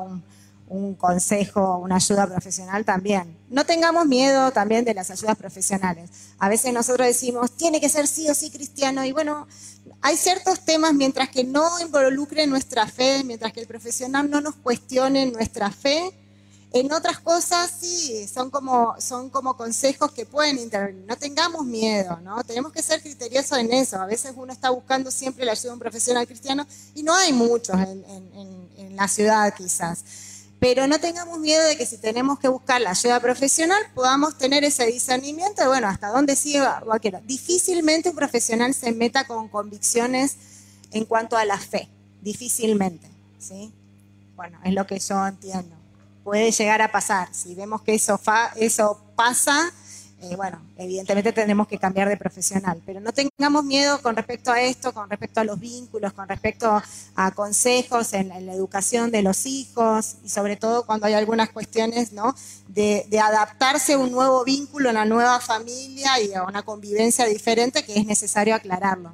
un consejo, una ayuda profesional también. No tengamos miedo también de las ayudas profesionales. A veces nosotros decimos, tiene que ser sí o sí cristiano, y bueno, hay ciertos temas, mientras que no involucren nuestra fe, mientras que el profesional no nos cuestione nuestra fe, en otras cosas sí, son como consejos que pueden intervenir. No tengamos miedo, ¿no? Tenemos que ser criteriosos en eso. A veces uno está buscando siempre la ayuda de un profesional cristiano y no hay muchos en la ciudad quizás. Pero no tengamos miedo de que si tenemos que buscar la ayuda profesional podamos tener ese discernimiento de, bueno, hasta dónde sigue cualquiera. Difícilmente un profesional se meta con convicciones en cuanto a la fe. Difícilmente, ¿sí? Bueno, es lo que yo entiendo. Puede llegar a pasar. Si vemos que eso pasa, bueno, evidentemente tendremos que cambiar de profesional. Pero no tengamos miedo con respecto a esto, con respecto a los vínculos, con respecto a consejos en la educación de los hijos y sobre todo cuando hay algunas cuestiones, ¿no?, de adaptarse a un nuevo vínculo, a una nueva familia y a una convivencia diferente que es necesario aclararlo.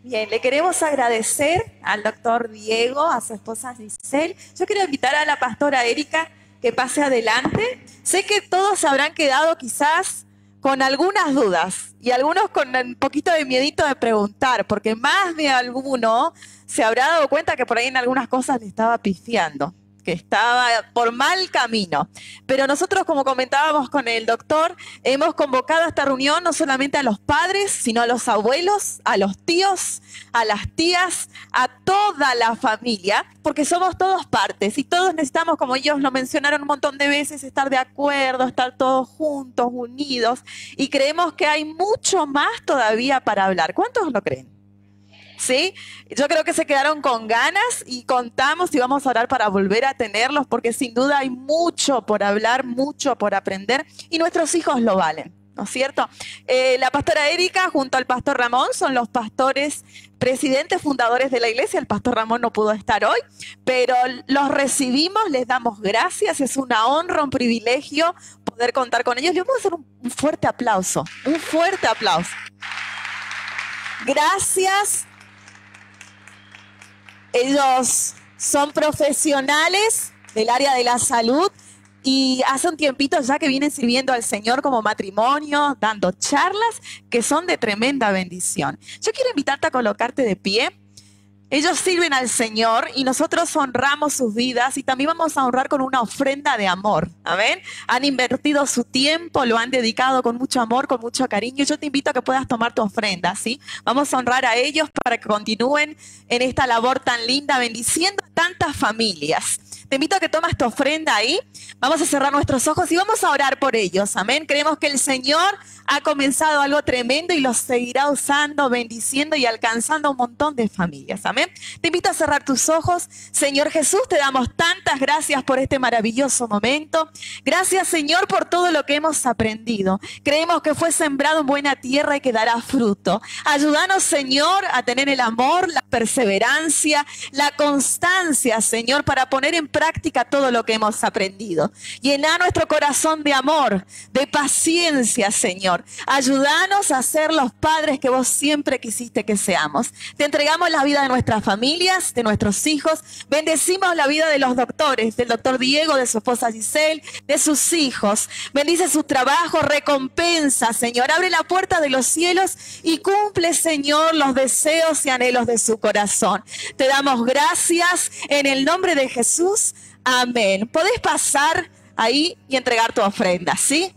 Bien, le queremos agradecer al doctor Diego, a su esposa Giselle. Yo quiero invitar a la pastora Erika que pase adelante. Sé que todos se habrán quedado quizás con algunas dudas y algunos con un poquito de miedito de preguntar, porque más de alguno se habrá dado cuenta que por ahí en algunas cosas le estaba pifiando, que estaba por mal camino. Pero nosotros, como comentábamos con el doctor, hemos convocado a esta reunión no solamente a los padres, sino a los abuelos, a los tíos, a las tías, a toda la familia, porque somos todos partes y todos necesitamos, como ellos lo mencionaron un montón de veces, estar de acuerdo, estar todos juntos, unidos, y creemos que hay mucho más todavía para hablar. ¿Cuántos lo creen? ¿Sí? Yo creo que se quedaron con ganas y contamos y vamos a orar para volver a tenerlos porque sin duda hay mucho por hablar, mucho por aprender y nuestros hijos lo valen, ¿no es cierto? La pastora Erika junto al pastor Ramón son los pastores presidentes fundadores de la iglesia. El pastor Ramón no pudo estar hoy, pero los recibimos, les damos gracias, es una honra, un privilegio poder contar con ellos. Les vamos a hacer un fuerte aplauso, un fuerte aplauso. Gracias. Ellos son profesionales del área de la salud y hace un tiempito ya que vienen sirviendo al Señor como matrimonio, dando charlas que son de tremenda bendición. Yo quiero invitarte a colocarte de pie. Ellos sirven al Señor y nosotros honramos sus vidas y también vamos a honrar con una ofrenda de amor. Amén. Han invertido su tiempo, lo han dedicado con mucho amor, con mucho cariño. Yo te invito a que puedas tomar tu ofrenda, ¿sí? Vamos a honrar a ellos para que continúen en esta labor tan linda, bendiciendo a tantas familias. Te invito a que tomes tu ofrenda ahí. Vamos a cerrar nuestros ojos y vamos a orar por ellos. Amén. Creemos que el Señor ha comenzado algo tremendo y los seguirá usando, bendiciendo y alcanzando a un montón de familias. Amén. Te invito a cerrar tus ojos. Señor Jesús, te damos tantas gracias por este maravilloso momento. Gracias, Señor, por todo lo que hemos aprendido. Creemos que fue sembrado en buena tierra y que dará fruto. Ayúdanos, Señor, a tener el amor, la perseverancia, la constancia, Señor, para poner en práctica todo lo que hemos aprendido. Llena nuestro corazón de amor, de paciencia, Señor. Ayúdanos a ser los padres que vos siempre quisiste que seamos. Te entregamos la vida de nuestras familias, de nuestros hijos. Bendecimos la vida de los doctores, del doctor Diego, de su esposa Giselle, de sus hijos. Bendice su trabajo, recompensa, Señor. Abre la puerta de los cielos y cumple, Señor, los deseos y anhelos de su corazón. Te damos gracias en el nombre de Jesús. Amén. Podés pasar ahí y entregar tu ofrenda, ¿sí?